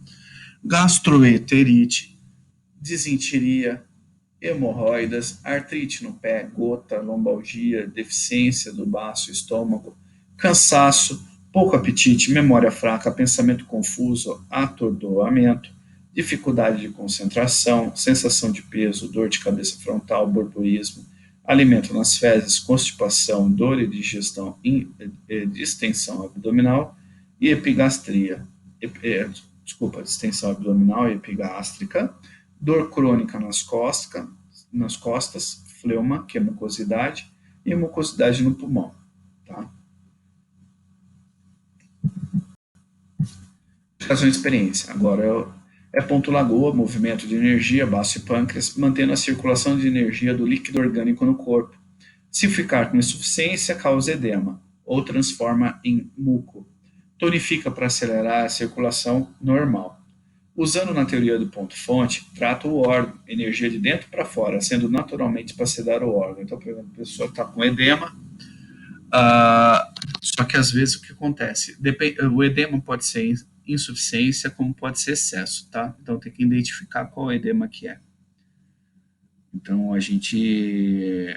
gastroenterite, disenteria, hemorroidas, artrite no pé, gota, lombalgia, deficiência do baço, estômago, cansaço, pouco apetite, memória fraca, pensamento confuso, atordoamento, dificuldade de concentração, sensação de peso, dor de cabeça frontal, borborismo, alimento nas fezes, constipação, dor e digestão, distensão abdominal e epigastria. Distensão abdominal e epigástrica, dor crônica nas costas, fleuma, que é mucosidade, e mucosidade no pulmão. Tá? Razão de experiência. Agora é ponto lagoa, movimento de energia, baço e pâncreas, mantendo a circulação de energia do líquido orgânico no corpo. Se ficar com insuficiência, causa edema, ou transforma em muco. Tonifica para acelerar a circulação normal. Usando na teoria do ponto-fonte, trata o órgão, energia de dentro para fora, sendo naturalmente para sedar o órgão. Então, por exemplo, a pessoa está com edema, só que às vezes o que acontece? O edema pode ser insuficiência, como pode ser excesso, tá? Então tem que identificar qual edema que é. Então a gente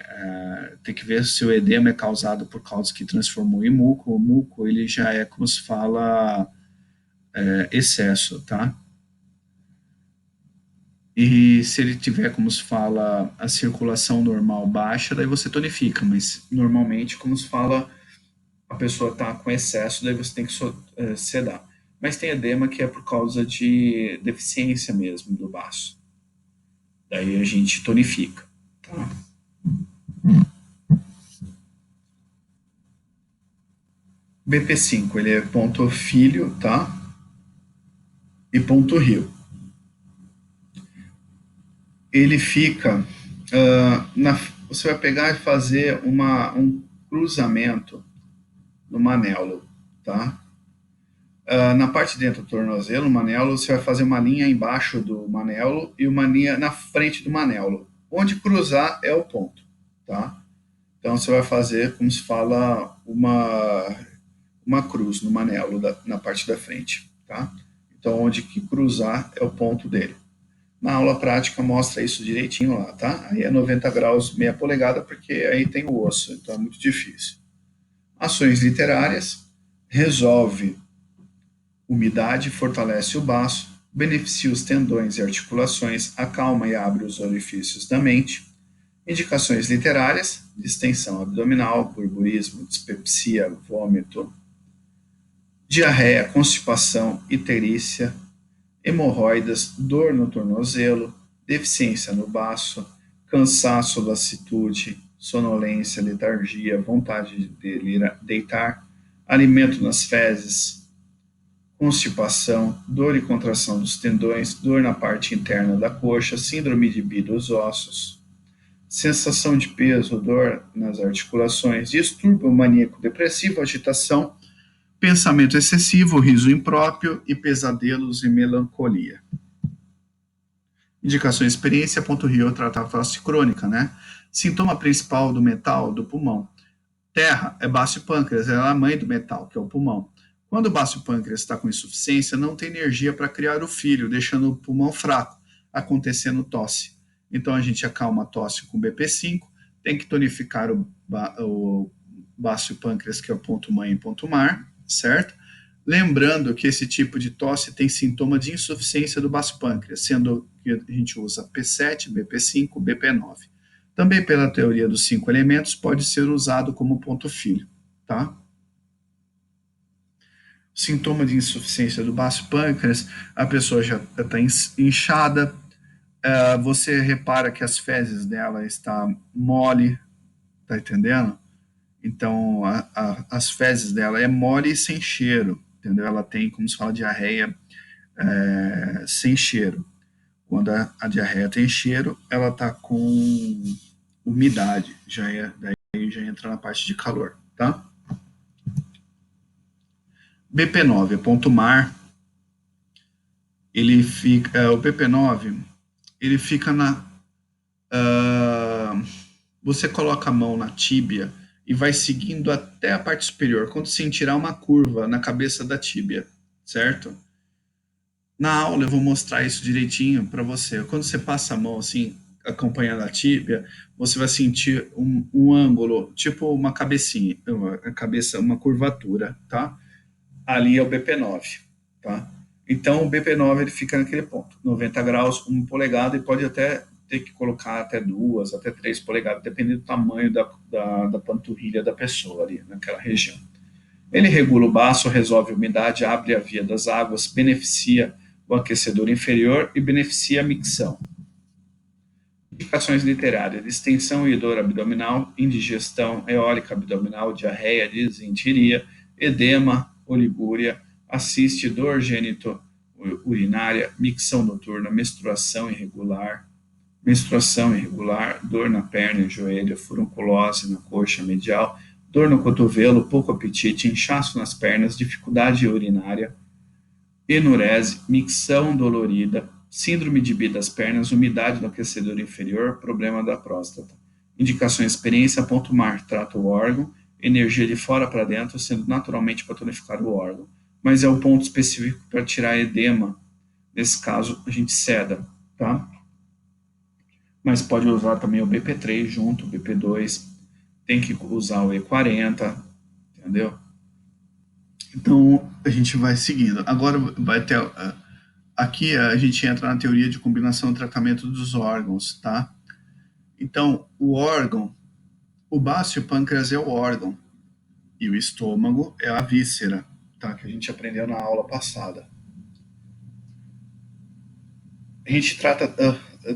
tem que ver se o edema é causado por causa que transformou em muco. O muco ele já é como se fala excesso, tá? E se ele tiver, como se fala, a circulação normal baixa, daí você tonifica, mas normalmente, como se fala, a pessoa está com excesso, daí você tem que sedar. mas tem edema que é por causa de deficiência mesmo do baço. Daí a gente tonifica, tá? BP5, ele é ponto filho, tá? E ponto rio. Ele fica você vai pegar e fazer um cruzamento no manelo, tá? Na parte de dentro do tornozelo, no manelo, você vai fazer uma linha embaixo do manelo e uma linha na frente do manelo. Onde cruzar é o ponto, tá? Então você vai fazer, como se fala, uma cruz no manelo na parte da frente, tá? Então onde que cruzar é o ponto dele. Na aula prática mostra isso direitinho lá, tá? Aí é 90 graus, meia polegada, porque aí tem o osso, então é muito difícil. Ações literárias, resolve umidade, fortalece o baço, beneficia os tendões e articulações, acalma e abre os orifícios da mente. Indicações literárias, distensão abdominal, burburismo, dispepsia, vômito, diarreia, constipação, icterícia, hemorroidas, dor no tornozelo, deficiência no baço, cansaço, lassitude, sonolência, letargia, vontade de deitar, alimento nas fezes, constipação, dor e contração dos tendões, dor na parte interna da coxa, síndrome de Bie dos ossos, sensação de peso, dor nas articulações, distúrbio maníaco depressivo, agitação, pensamento excessivo, riso impróprio e pesadelos e melancolia. Indicações experiência, ponto Rio, tratar tosse crônica, né? Sintoma principal do metal do pulmão. Terra é baço e pâncreas, é a mãe do metal, que é o pulmão. Quando o baço e pâncreas está com insuficiência, não tem energia para criar o filho, deixando o pulmão fraco, acontecendo tosse. Então a gente acalma a tosse com BP5, tem que tonificar o baço e pâncreas, que é o ponto mãe e ponto mar, certo? Lembrando que esse tipo de tosse tem sintoma de insuficiência do baço pâncreas, sendo que a gente usa P7, BP5, BP9. Também pela teoria dos 5 elementos, pode ser usado como ponto filho, tá? Sintoma de insuficiência do baço pâncreas, a pessoa já está inchada, você repara que as fezes dela está mole, tá entendendo? Então, as fezes dela é mole e sem cheiro, entendeu? Ela tem, como se fala, diarreia sem cheiro. Quando a diarreia tem cheiro, ela tá com umidade, daí já entra na parte de calor, tá? BP9 é ponto mar, ele fica, o BP9, ele fica você coloca a mão na tíbia e vai seguindo até a parte superior, quando sentirá uma curva na cabeça da tíbia, certo? Na aula eu vou mostrar isso direitinho para você. Quando você passa a mão assim, acompanhando a tíbia, você vai sentir um ângulo, tipo uma cabecinha, uma curvatura, tá? Ali é o BP9, tá? Então o BP9 ele fica naquele ponto, 90 graus, 1 polegada, e pode até ter que colocar até 2, até 3 polegadas, dependendo do tamanho da panturrilha da pessoa ali, naquela região. Ele regula o baço, resolve a umidade, abre a via das águas, beneficia o aquecedor inferior e beneficia a micção. Indicações literárias: distensão e dor abdominal, indigestão, eólica abdominal, diarreia, disenteria, edema, oligúria, assiste dor gênito urinária, micção noturna, menstruação irregular, dor na perna e joelho, furunculose na coxa medial, dor no cotovelo, pouco apetite, inchaço nas pernas, dificuldade urinária, enurese, micção dolorida, síndrome de Bie das pernas, umidade no aquecedor inferior, problema da próstata. Indicações: experiência, ponto mar, trata o órgão, energia de fora para dentro, sendo naturalmente para tonificar o órgão. Mas é o ponto específico para tirar edema. Nesse caso, a gente ceda, tá? Mas pode usar também o BP3 junto, o BP2, tem que usar o E40, entendeu? Então a gente vai seguindo. Agora vai ter. Aqui a gente entra na teoria de combinação e tratamento dos órgãos, tá? Então, o órgão, o baço e o pâncreas é o órgão, e o estômago é a víscera, tá? Que a gente aprendeu na aula passada. A gente trata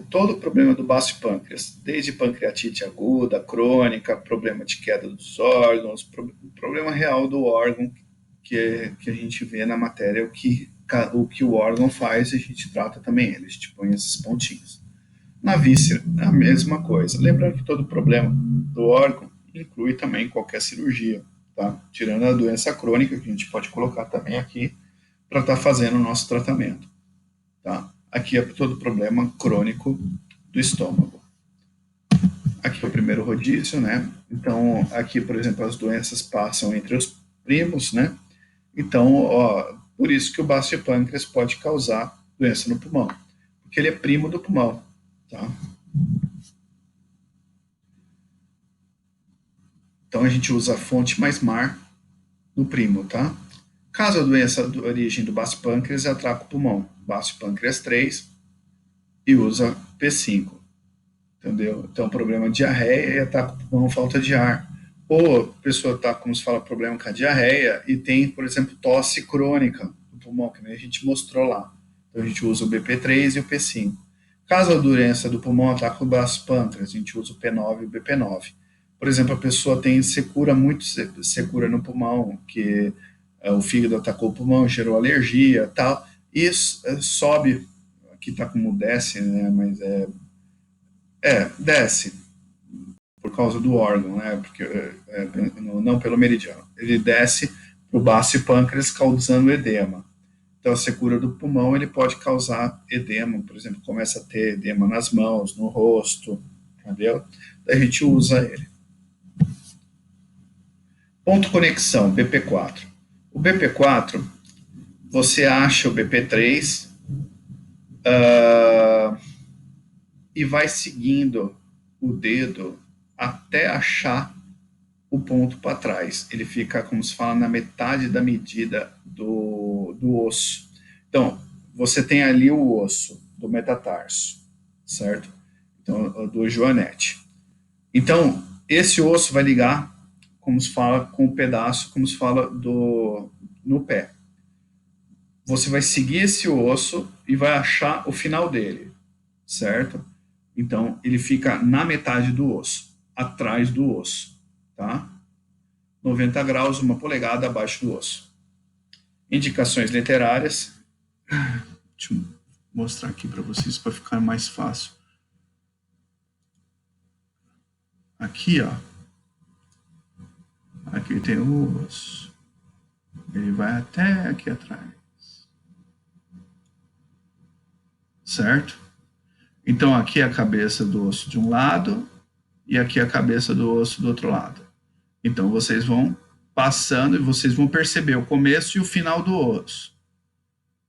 todo o problema do baço pâncreas, desde pancreatite aguda, crônica, problema de queda dos órgãos, problema real do órgão que a gente vê na matéria, o que o órgão faz, a gente trata também ele, a gente põe esses pontinhos. Na víscera, a mesma coisa. Lembrando que todo problema do órgão inclui também qualquer cirurgia, tá? Tirando a doença crônica, que a gente pode colocar também aqui, para estar fazendo o nosso tratamento, tá? Aqui é todo problema crônico do estômago. Aqui é o primeiro rodízio, né? Então, aqui, por exemplo, as doenças passam entre os primos, né? Então, ó, por isso que o baço de pâncreas pode causar doença no pulmão, porque ele é primo do pulmão, tá? Então, a gente usa a fonte mais mar no primo, tá? Caso a doença de origem do baço pâncreas, atraca o pulmão, baço pâncreas 3 e usa P5, entendeu? Então, problema de diarreia e ataca o pulmão, falta de ar. Ou a pessoa está, como se fala, problema com a diarreia e tem, por exemplo, tosse crônica do pulmão, que a gente mostrou lá. Então, a gente usa o BP3 e o P5. Caso a doença do pulmão ataque o baço pâncreas, a gente usa o P9 e o BP9. Por exemplo, a pessoa tem secura, muito secura no pulmão, que o fígado atacou o pulmão, gerou alergia tal, e sobe, aqui está como desce, né, mas desce, por causa do órgão, né, porque, não pelo meridiano, ele desce para o baço e pâncreas causando edema. Então, a secura do pulmão ele pode causar edema, por exemplo, começa a ter edema nas mãos, no rosto, entendeu? Daí a gente usa ele. Ponto conexão, BP4. O BP4, você acha o BP3 e vai seguindo o dedo até achar o ponto para trás. Ele fica, como se fala, na metade da medida do osso. Então, você tem ali o osso do metatarso, certo? Então, do joanete. Então, esse osso vai ligar, como se fala, com o pedaço, como se fala, no pé. Você vai seguir esse osso e vai achar o final dele, certo? Então, ele fica na metade do osso, atrás do osso, tá? 90 graus, 1 polegada abaixo do osso. Indicações literárias. Deixa eu mostrar aqui para vocês para ficar mais fácil. Aqui, ó. Aqui tem o osso. Ele vai até aqui atrás. Certo? Então, aqui é a cabeça do osso de um lado e aqui é a cabeça do osso do outro lado. Então, vocês vão passando e vocês vão perceber o começo e o final do osso.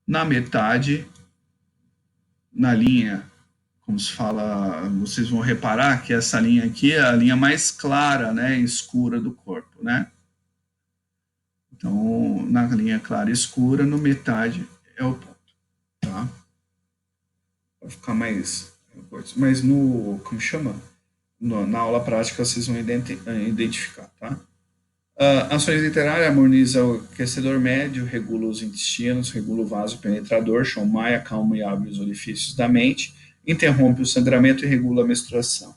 Na metade, na linha, como se fala, vocês vão reparar que essa linha aqui é a linha mais clara, né, escura do corpo, né? Então, na linha clara e escura, no metade é o ponto, tá? Vai ficar mais... Mas no... como chama? Na aula prática vocês vão identificar, tá? Ações literárias, harmoniza o aquecedor médio, regula os intestinos, regula o vaso penetrador, Schonmeier, calma e abre os orifícios da mente, interrompe o sangramento e regula a menstruação.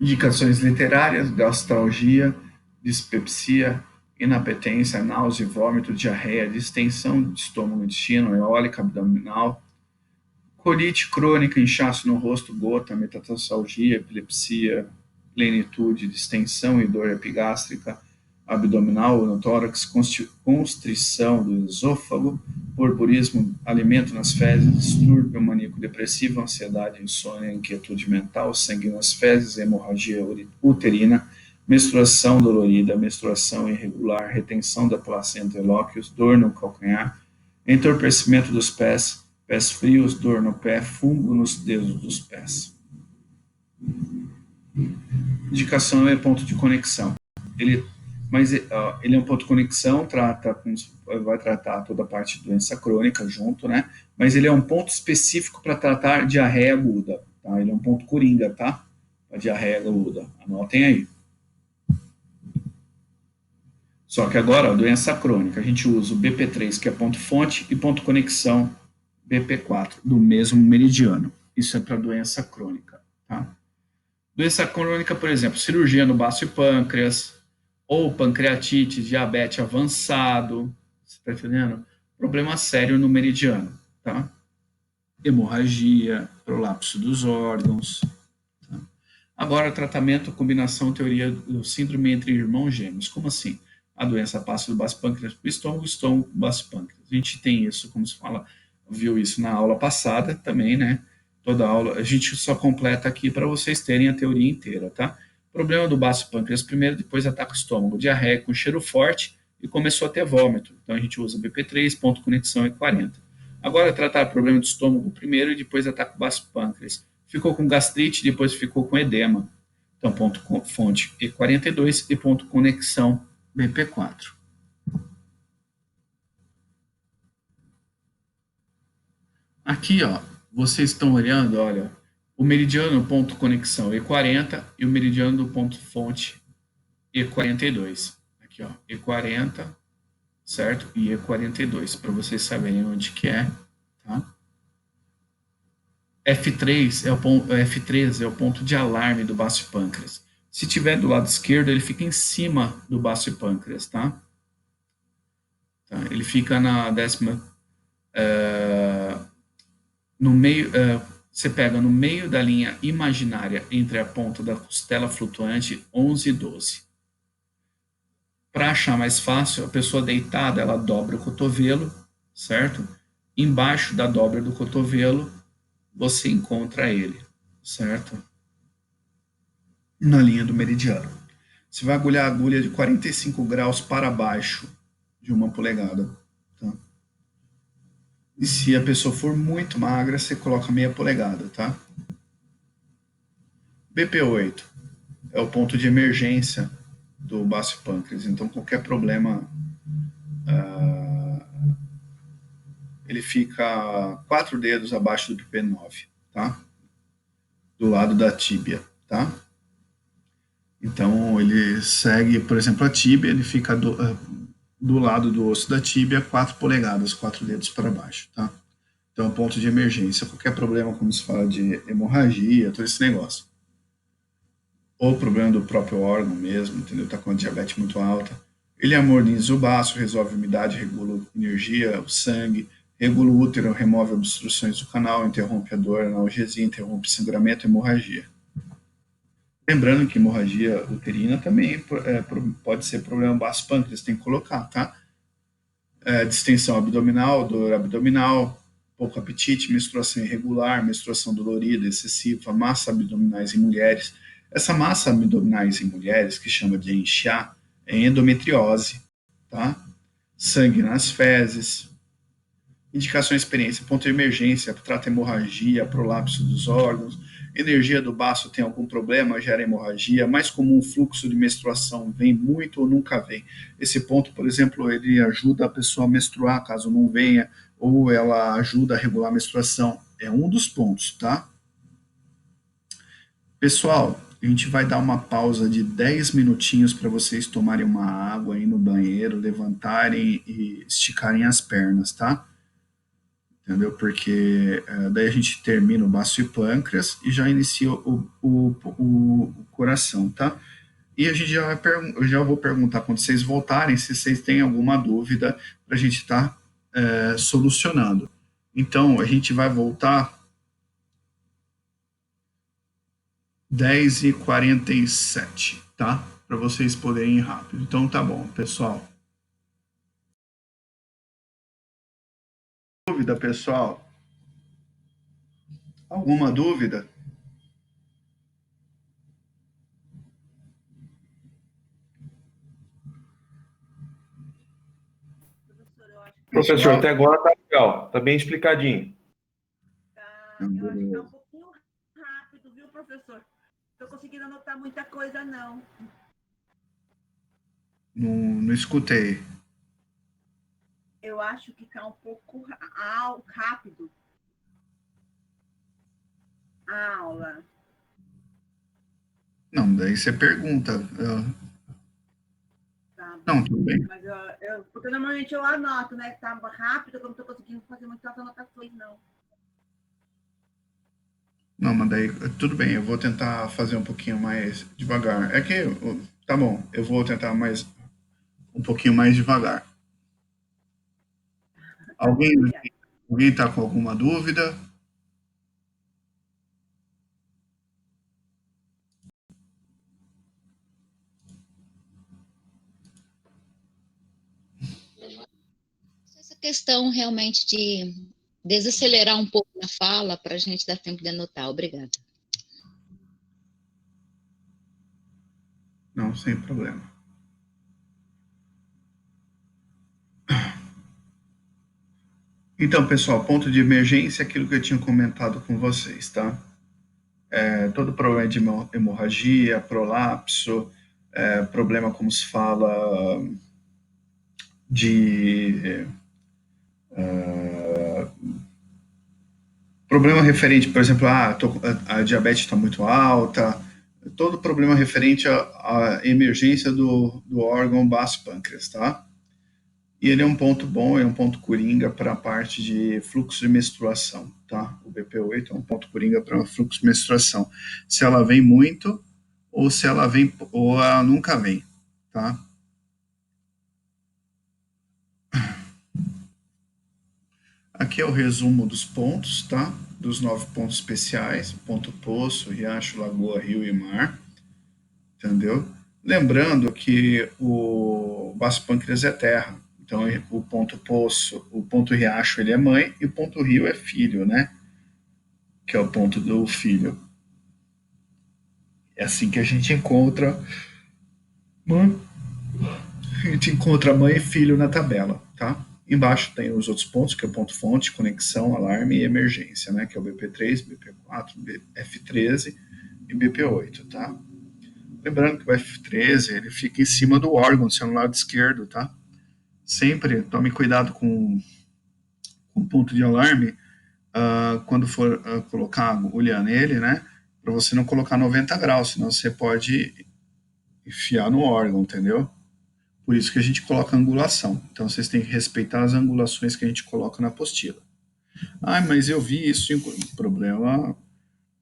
Indicações literárias, gastralgia, dispepsia, inapetência, náusea, vômito, diarreia, distensão de estômago, intestino, eólica, abdominal, colite crônica, inchaço no rosto, gota, metatarsalgia, epilepsia, plenitude, distensão e dor epigástrica, abdominal, no tórax, constrição do esôfago, borburismo, alimento nas fezes, distúrbio maníaco-depressivo, ansiedade, insônia, inquietude mental, sangue nas fezes, hemorragia uterina, menstruação dolorida, menstruação irregular, retenção da placenta elóquios, dor no calcanhar, entorpecimento dos pés, pés frios, dor no pé, fungo nos dedos dos pés. Indicação é ponto de conexão. Ele mas ele é um ponto de conexão, vai tratar toda a parte de doença crônica junto, né? Mas ele é um ponto específico para tratar diarreia aguda, tá? Ele é um ponto coringa, tá? A diarreia aguda. Anotem aí. Só que agora, a doença crônica, a gente usa o BP3, que é ponto fonte, e ponto conexão BP4, do mesmo meridiano. Isso é para doença crônica, tá? Doença crônica, por exemplo, cirurgia no baço e pâncreas, ou pancreatite, diabetes avançado, você está entendendo? Problema sério no meridiano, tá? Hemorragia, prolapso dos órgãos. Tá? Agora, tratamento, combinação, teoria do síndrome entre irmãos gêmeos. Como assim? A doença passa do baço pâncreas para o estômago, baço pâncreas. A gente tem isso, como se fala, viu isso na aula passada também, né? Toda aula, a gente só completa aqui para vocês terem a teoria inteira, tá? Problema do baço pâncreas primeiro, depois ataca o estômago, diarreia com cheiro forte e começou a ter vômito. Então a gente usa BP3, ponto conexão E40. Agora tratar o problema do estômago primeiro e depois ataca o baço pâncreas. Ficou com gastrite, depois ficou com edema. Então ponto fonte E42 e ponto conexão BP4. Aqui, ó, vocês estão olhando, olha, o meridiano ponto conexão E40 e o meridiano do ponto fonte E42. Aqui, ó, E40, certo? E E42, para vocês saberem onde que é, tá? F3 é o ponto, F3 é o ponto de alarme do baço pâncreas. Se tiver do lado esquerdo, ele fica em cima do baço pâncreas, tá? Tá? Ele fica na décima, no meio, você pega no meio da linha imaginária entre a ponta da costela flutuante 11 e 12. Para achar mais fácil, a pessoa deitada, ela dobra o cotovelo, certo? Embaixo da dobra do cotovelo, você encontra ele, certo? Na linha do meridiano. Você vai agulhar a agulha de 45 graus para baixo de 1 polegada. Tá? E se a pessoa for muito magra, você coloca meia polegada, tá? BP8 é o ponto de emergência do baço pâncreas. Então, qualquer problema, ele fica 4 dedos abaixo do BP9, tá? Do lado da tíbia, tá? Então, ele segue, por exemplo, a tíbia, ele fica do lado do osso da tíbia, 4 polegadas, 4 dedos para baixo, tá? Então, ponto de emergência, qualquer problema, como se fala de hemorragia, todo esse negócio. Ou problema do próprio órgão mesmo, entendeu? Tá com a diabetes muito alta. Ele amorniza o baço, resolve a umidade, regula a energia, o sangue, regula o útero, remove obstruções do canal, interrompe a dor, analgesia, interrompe o sangramento, hemorragia. Lembrando que hemorragia uterina também pode ser problema baço pâncreas, tem que colocar, tá? Distensão abdominal, dor abdominal, pouco apetite, menstruação irregular, menstruação dolorida, excessiva, massa abdominais em mulheres. Essa massa abdominais em mulheres, que chama de inchar, é endometriose, tá? Sangue nas fezes. Indicação e experiência, ponto de emergência, trata hemorragia, prolapso dos órgãos, energia do baço tem algum problema, gera hemorragia, mais comum fluxo de menstruação, vem muito ou nunca vem. Esse ponto, por exemplo, ele ajuda a pessoa a menstruar, caso não venha, ou ela ajuda a regular a menstruação. É um dos pontos, tá? Pessoal, a gente vai dar uma pausa de 10 minutinhos para vocês tomarem uma água aí no banheiro, levantarem e esticarem as pernas, tá? Entendeu? Porque daí a gente termina o baço e pâncreas e já inicia o coração, tá? E a gente eu já vou perguntar quando vocês voltarem se vocês têm alguma dúvida para a gente estar solucionando. Então, a gente vai voltar 10h47, tá? Para vocês poderem ir rápido. Então, tá bom, pessoal. Dúvida, pessoal? Alguma dúvida? Professor, até agora tá legal, tá bem explicadinho. Tá, eu acho que tá um pouquinho rápido, viu, professor? Estou conseguindo anotar muita coisa, não. Não escutei. Eu acho que está um pouco rápido a aula. Não, daí você pergunta. Tá Não, bom. tudo bem. Mas porque normalmente eu anoto, né? Que tá rápido, eu não estou conseguindo fazer muitas anotações, não. Não, mas daí tudo bem, eu vou tentar fazer um pouquinho mais devagar. É que, tá bom, eu vou tentar mais um pouquinho mais devagar. Tá bom, Alguém, obrigada. alguém tá com alguma dúvida? Essa questão realmente de desacelerar um pouco na fala para a gente dar tempo de anotar. Obrigada. Não, sem problema. Então, pessoal, ponto de emergência é aquilo que eu tinha comentado com vocês, tá? Todo problema de hemorragia, prolapso, problema, como se fala, de problema referente, por exemplo, a diabetes está muito alta, todo problema referente à emergência do órgão baço pâncreas, tá? E ele é um ponto bom, é um ponto coringa para a parte de fluxo de menstruação, tá? O BP8 é um ponto coringa para fluxo de menstruação. Se ela vem muito, ou se ela vem, ou ela nunca vem, tá? Aqui é o resumo dos pontos, tá? Dos 9 pontos especiais, ponto Poço, Riacho, Lagoa, Rio e Mar, entendeu? Lembrando que o baço pâncreas é terra, então o ponto Poço, o ponto Riacho ele é mãe e o ponto Rio é filho, né? Que é o ponto do filho. É assim que a gente encontra mãe e filho na tabela, tá? Embaixo tem os outros pontos, que é o ponto fonte, conexão, alarme e emergência, né? Que é o BP3, BP4, F13 e BP8, tá? Lembrando que o F13 ele fica em cima do órgão, do lado esquerdo, tá? Sempre tome cuidado com o ponto de alarme quando for colocar agulha nele, né? Para você não colocar 90 graus, senão você pode enfiar no órgão, entendeu? Por isso que a gente coloca angulação. Então vocês têm que respeitar as angulações que a gente coloca na apostila. Ah, mas eu vi isso. O problema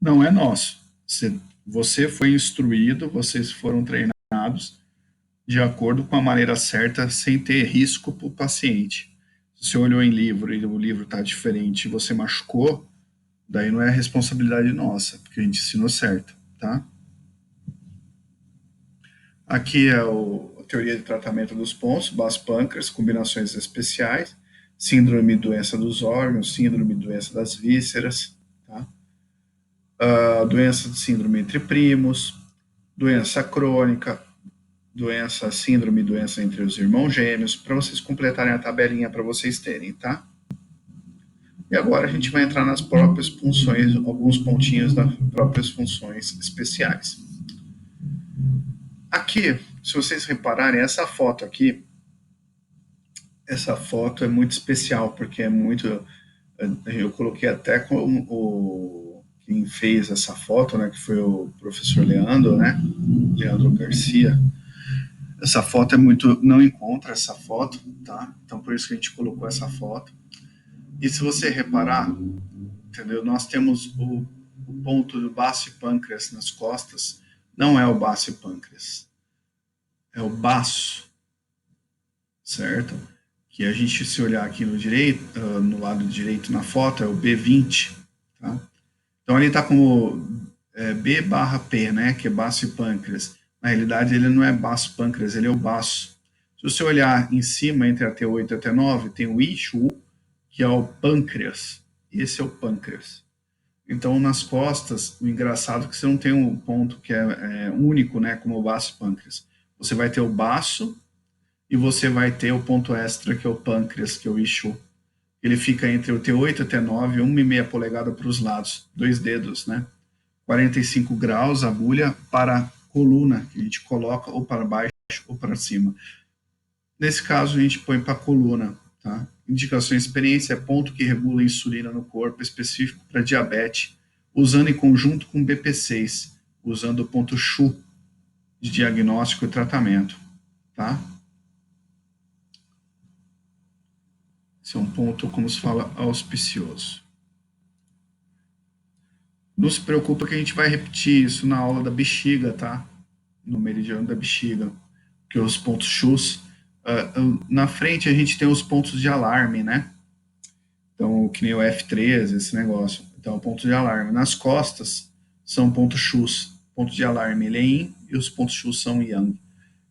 não é nosso. Você foi instruído, vocês foram treinados de acordo com a maneira certa, sem ter risco para o paciente. Se você olhou em livro e o livro está diferente e você machucou, daí não é responsabilidade nossa, porque a gente ensinou certo, tá? Aqui é a teoria de tratamento dos pontos, baço pâncreas, combinações especiais, síndrome e doença dos órgãos, síndrome e doença das vísceras, tá? Doença de síndrome entre primos, doença crônica, síndrome e doença entre os irmãos gêmeos, para vocês completarem a tabelinha para vocês terem, tá? E agora a gente vai entrar nas próprias funções, alguns pontinhos das próprias funções especiais. Aqui, se vocês repararem, essa foto aqui, essa foto é muito especial, porque é muito... Eu coloquei até com quem fez essa foto, né, que foi o professor Leandro, né, Leandro Garcia. Essa foto é muito... Não encontra essa foto, tá? Então, por isso que a gente colocou essa foto. E se você reparar, entendeu? Nós temos o ponto do baço pâncreas nas costas, não é o baço pâncreas, é o baço, certo? Que a gente, se olhar aqui no direito, no lado direito na foto, é o B20, tá? Então ele está como B/P, né? Que é baço pâncreas. Na realidade, ele não é baço pâncreas, ele é o baço. Se você olhar em cima, entre a T8 e a T9, tem o ischo, que é o pâncreas. Esse é o pâncreas. Então, nas costas, o engraçado é que você não tem um ponto que é único, né? Como o baço pâncreas. Você vai ter o baço e você vai ter o ponto extra, que é o pâncreas, que é o ischo. Ele fica entre o T8 e o T9, 1,5 polegada para os lados, 2 dedos, né? 45 graus, agulha para a coluna, que a gente coloca ou para baixo ou para cima. Nesse caso, a gente põe para a coluna, tá? Indicações de experiência é ponto que regula a insulina no corpo, específico para diabetes, usando em conjunto com BP6, usando o ponto CHU de diagnóstico e tratamento, tá? Esse é um ponto, como se fala, auspicioso. Não se preocupa que a gente vai repetir isso na aula da bexiga, tá? No meridiano da bexiga, que os pontos CHUs. Na frente a gente tem os pontos de alarme, né? Então, que nem o F13, esse negócio. Então, ponto de alarme. Nas costas são pontos CHUs. Ponto de alarme ele é Yin e os pontos CHUs são Yang.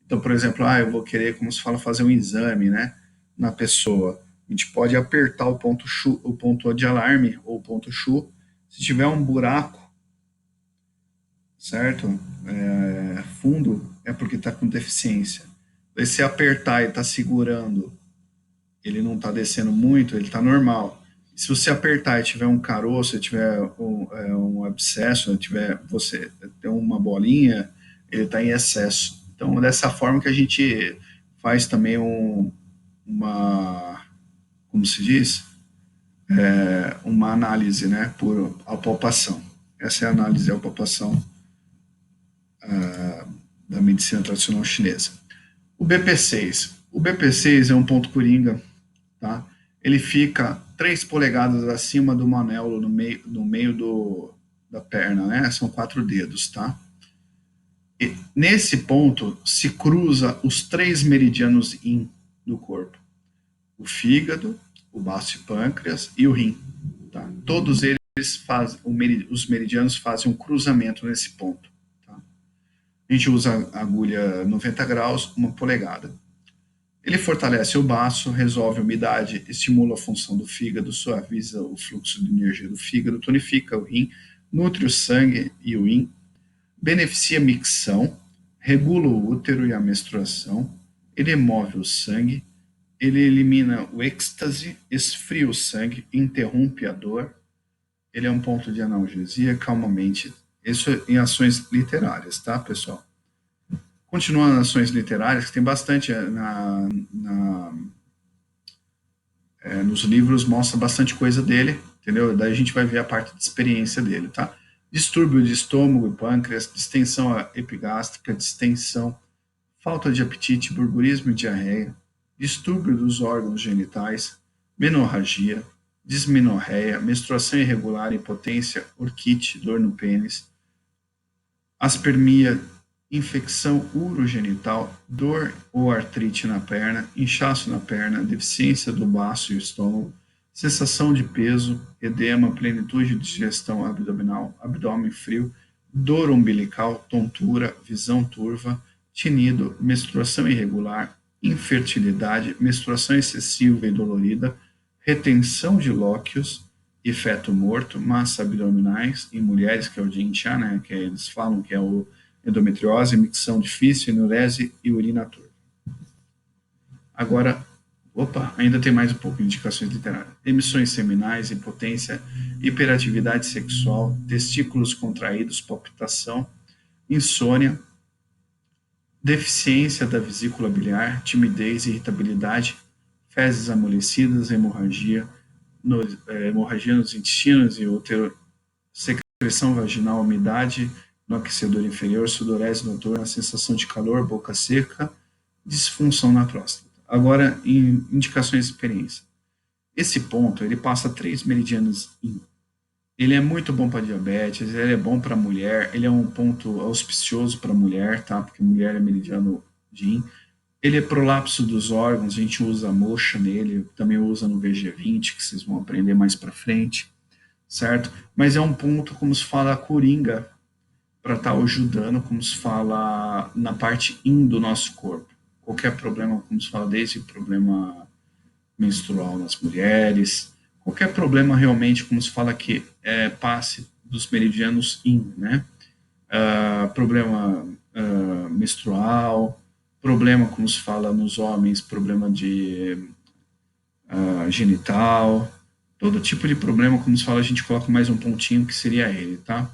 Então, por exemplo, eu vou querer, como se fala, fazer um exame, né? Na pessoa. A gente pode apertar o ponto CHU, o ponto de alarme ou o ponto CHU. Se tiver um buraco, certo? Fundo, é porque está com deficiência. Daí, se apertar e está segurando, ele não está descendo muito, ele está normal. Se você apertar e tiver um caroço, tiver um abscesso, você tem uma bolinha, ele está em excesso. Então, dessa forma que a gente faz também como se diz? Uma análise, né, por apalpação. Essa é a análise de apalpação da medicina tradicional chinesa. O BP6. O BP6 é um ponto coringa, tá? Ele fica 3 polegadas acima do manéolo, no meio da perna, né? São 4 dedos, tá? E nesse ponto se cruza os 3 meridianos Yin do corpo. O fígado, o baço e pâncreas e o rim, tá? Todos eles os meridianos fazem um cruzamento nesse ponto, tá? A gente usa a agulha 90 graus, 1 polegada. Ele fortalece o baço, resolve a umidade, estimula a função do fígado, suaviza o fluxo de energia do fígado, tonifica o rim, nutre o sangue e o yin, beneficia a micção, regula o útero e a menstruação, ele move o sangue, ele elimina o êxtase, esfria o sangue, interrompe a dor, ele é um ponto de analgesia, calmamente. Isso em ações literárias, tá, pessoal? Continuando nas ações literárias, que tem bastante nos livros, mostra bastante coisa dele, entendeu? Daí a gente vai ver a parte de experiência dele, tá? Distúrbio de estômago e pâncreas, distensão epigástrica, distensão, falta de apetite, burburismo e diarreia, distúrbio dos órgãos genitais, menorragia, dismenorreia, menstruação irregular, impotência, orquite, dor no pênis, aspermia, infecção urogenital, dor ou artrite na perna, inchaço na perna, deficiência do baço e estômago, sensação de peso, edema, plenitude de digestão abdominal, abdômen frio, dor umbilical, tontura, visão turva, tinido, menstruação irregular, infertilidade, menstruação excessiva e dolorida, retenção de lóquios e feto morto, massa abdominais em mulheres, que é o Jincha, né, que eles falam que é o endometriose, micção difícil, enurese e urina turva. Agora, ainda tem mais um pouco de indicações literárias. Emissões seminais, impotência, hiperatividade sexual, testículos contraídos, palpitação, insônia, deficiência da vesícula biliar, timidez, irritabilidade, fezes amolecidas, hemorragia nos intestinos e útero, secreção vaginal, umidade no aquecedor inferior, sudorese noturna, sensação de calor, boca seca, disfunção na próstata. Agora, em indicações de experiência. Esse ponto, ele passa 3 meridianos Yin. Ele é muito bom para diabetes, ele é bom para mulher, ele é um ponto auspicioso para mulher, tá? Porque mulher é meridiano de Yin. Ele é prolapso dos órgãos, a gente usa a moxa nele, também usa no VG20, que vocês vão aprender mais para frente, certo? Mas é um ponto, como se fala, coringa, para estar ajudando, como se fala, na parte Yin do nosso corpo. Qualquer problema, como se fala, desde problema menstrual nas mulheres, qualquer problema realmente, como se fala, que passe dos meridianos Yin, né? Problema menstrual, problema, como se fala nos homens, problema de genital, todo tipo de problema, como se fala, a gente coloca mais um pontinho que seria ele, tá?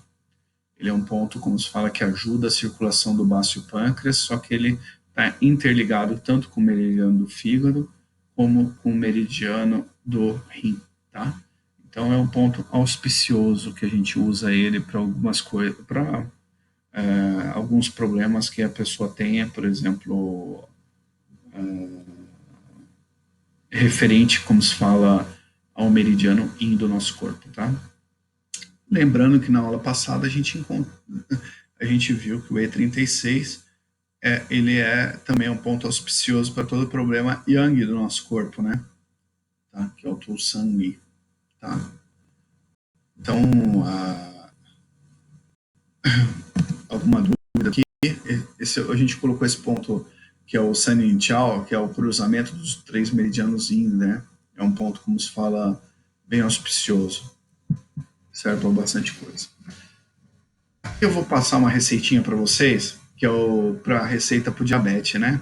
Ele é um ponto, como se fala, que ajuda a circulação do baço e pâncreas, só que ele está interligado tanto com o meridiano do fígado como com o meridiano do rim, tá? Então é um ponto auspicioso que a gente usa ele para algumas coisas, para alguns problemas que a pessoa tenha, por exemplo, referente, como se fala, ao meridiano yin do nosso corpo, tá? Lembrando que na aula passada a gente viu que o E36 ele é também um ponto auspicioso para todo problema yang do nosso corpo, né? Tá? Que é o Tu San Yi, tá? Então, alguma dúvida aqui? A gente colocou esse ponto que é o San Yin Chao, que é o cruzamento dos 3 meridianos yin, né? É um ponto, como se fala, bem auspicioso. Serve para bastante coisa. Eu vou passar uma receitinha para vocês, que é para a receita para o diabetes, né?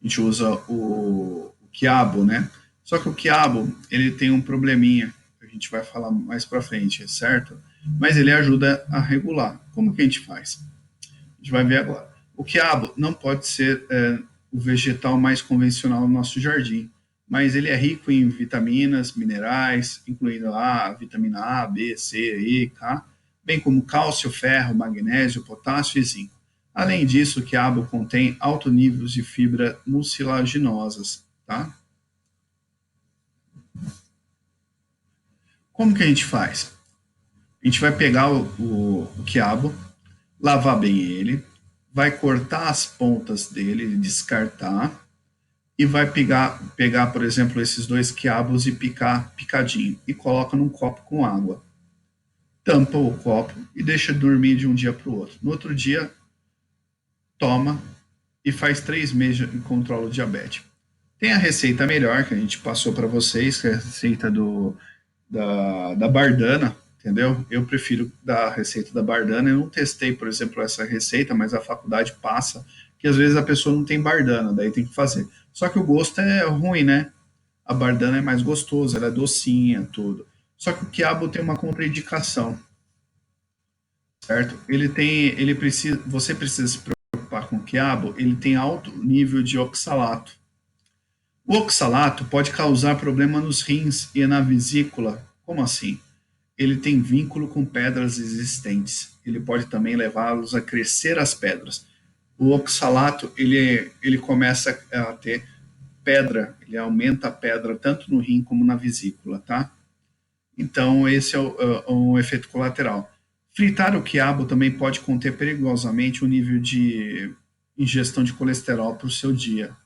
A gente usa o quiabo, né? Só que o quiabo, ele tem um probleminha, que a gente vai falar mais para frente, certo? Mas ele ajuda a regular. Como que a gente faz? A gente vai ver agora. O quiabo não pode ser o vegetal mais convencional do nosso jardim, mas ele é rico em vitaminas, minerais, incluindo lá a vitamina A, B, C, E, K, bem como cálcio, ferro, magnésio, potássio e zinco. Além disso, o quiabo contém altos níveis de fibra mucilaginosas, tá? Como que a gente faz? A gente vai pegar o quiabo, lavar bem ele, vai cortar as pontas dele, descartar, e vai pegar, por exemplo, esses 2 quiabos e picar picadinho, e coloca num copo com água. Tampa o copo e deixa dormir de um dia para o outro. No outro dia, toma e faz 3 meses e controla o diabetes. Tem a receita melhor que a gente passou para vocês, que é a receita da Bardana, entendeu? Eu prefiro da receita da Bardana. Eu não testei, por exemplo, essa receita, mas a faculdade passa, que às vezes a pessoa não tem Bardana, daí tem que fazer. Só que o gosto é ruim, né? A Bardana é mais gostosa, ela é docinha, tudo. Só que o quiabo tem uma contraindicação, certo? Você precisa se preocupar com o quiabo, ele tem alto nível de oxalato. O oxalato pode causar problema nos rins e na vesícula. Como assim? Ele tem vínculo com pedras existentes. Ele pode também levá-los a crescer as pedras. O oxalato, ele começa a ter pedra, ele aumenta a pedra tanto no rim como na vesícula, tá? Então, esse é um efeito colateral. Fritar o quiabo também pode conter perigosamente o nível de ingestão de colesterol para o seu dia.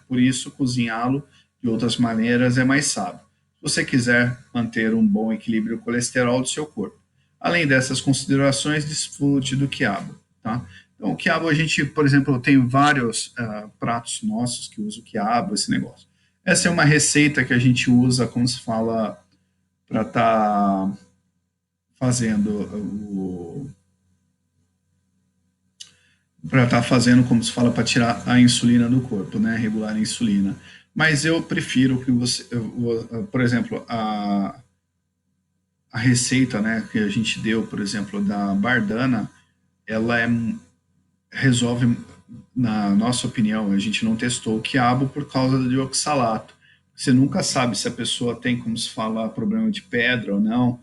Por isso, cozinhá-lo de outras maneiras é mais sábio. Se você quiser manter um bom equilíbrio colesterol do seu corpo. Além dessas considerações, desfrute do quiabo, tá? Então, o quiabo, a gente, por exemplo, tem vários pratos nossos que usam quiabo, esse negócio. Essa é uma receita que a gente usa, como se fala, para estar fazendo, como se fala, para tirar a insulina do corpo, né? Regular a insulina. Mas eu prefiro que você, por exemplo, a receita, né, que a gente deu, por exemplo, da Bardana, ela resolve, na nossa opinião, a gente não testou o quiabo por causa do oxalato. Você nunca sabe se a pessoa tem, como se fala, problema de pedra ou não.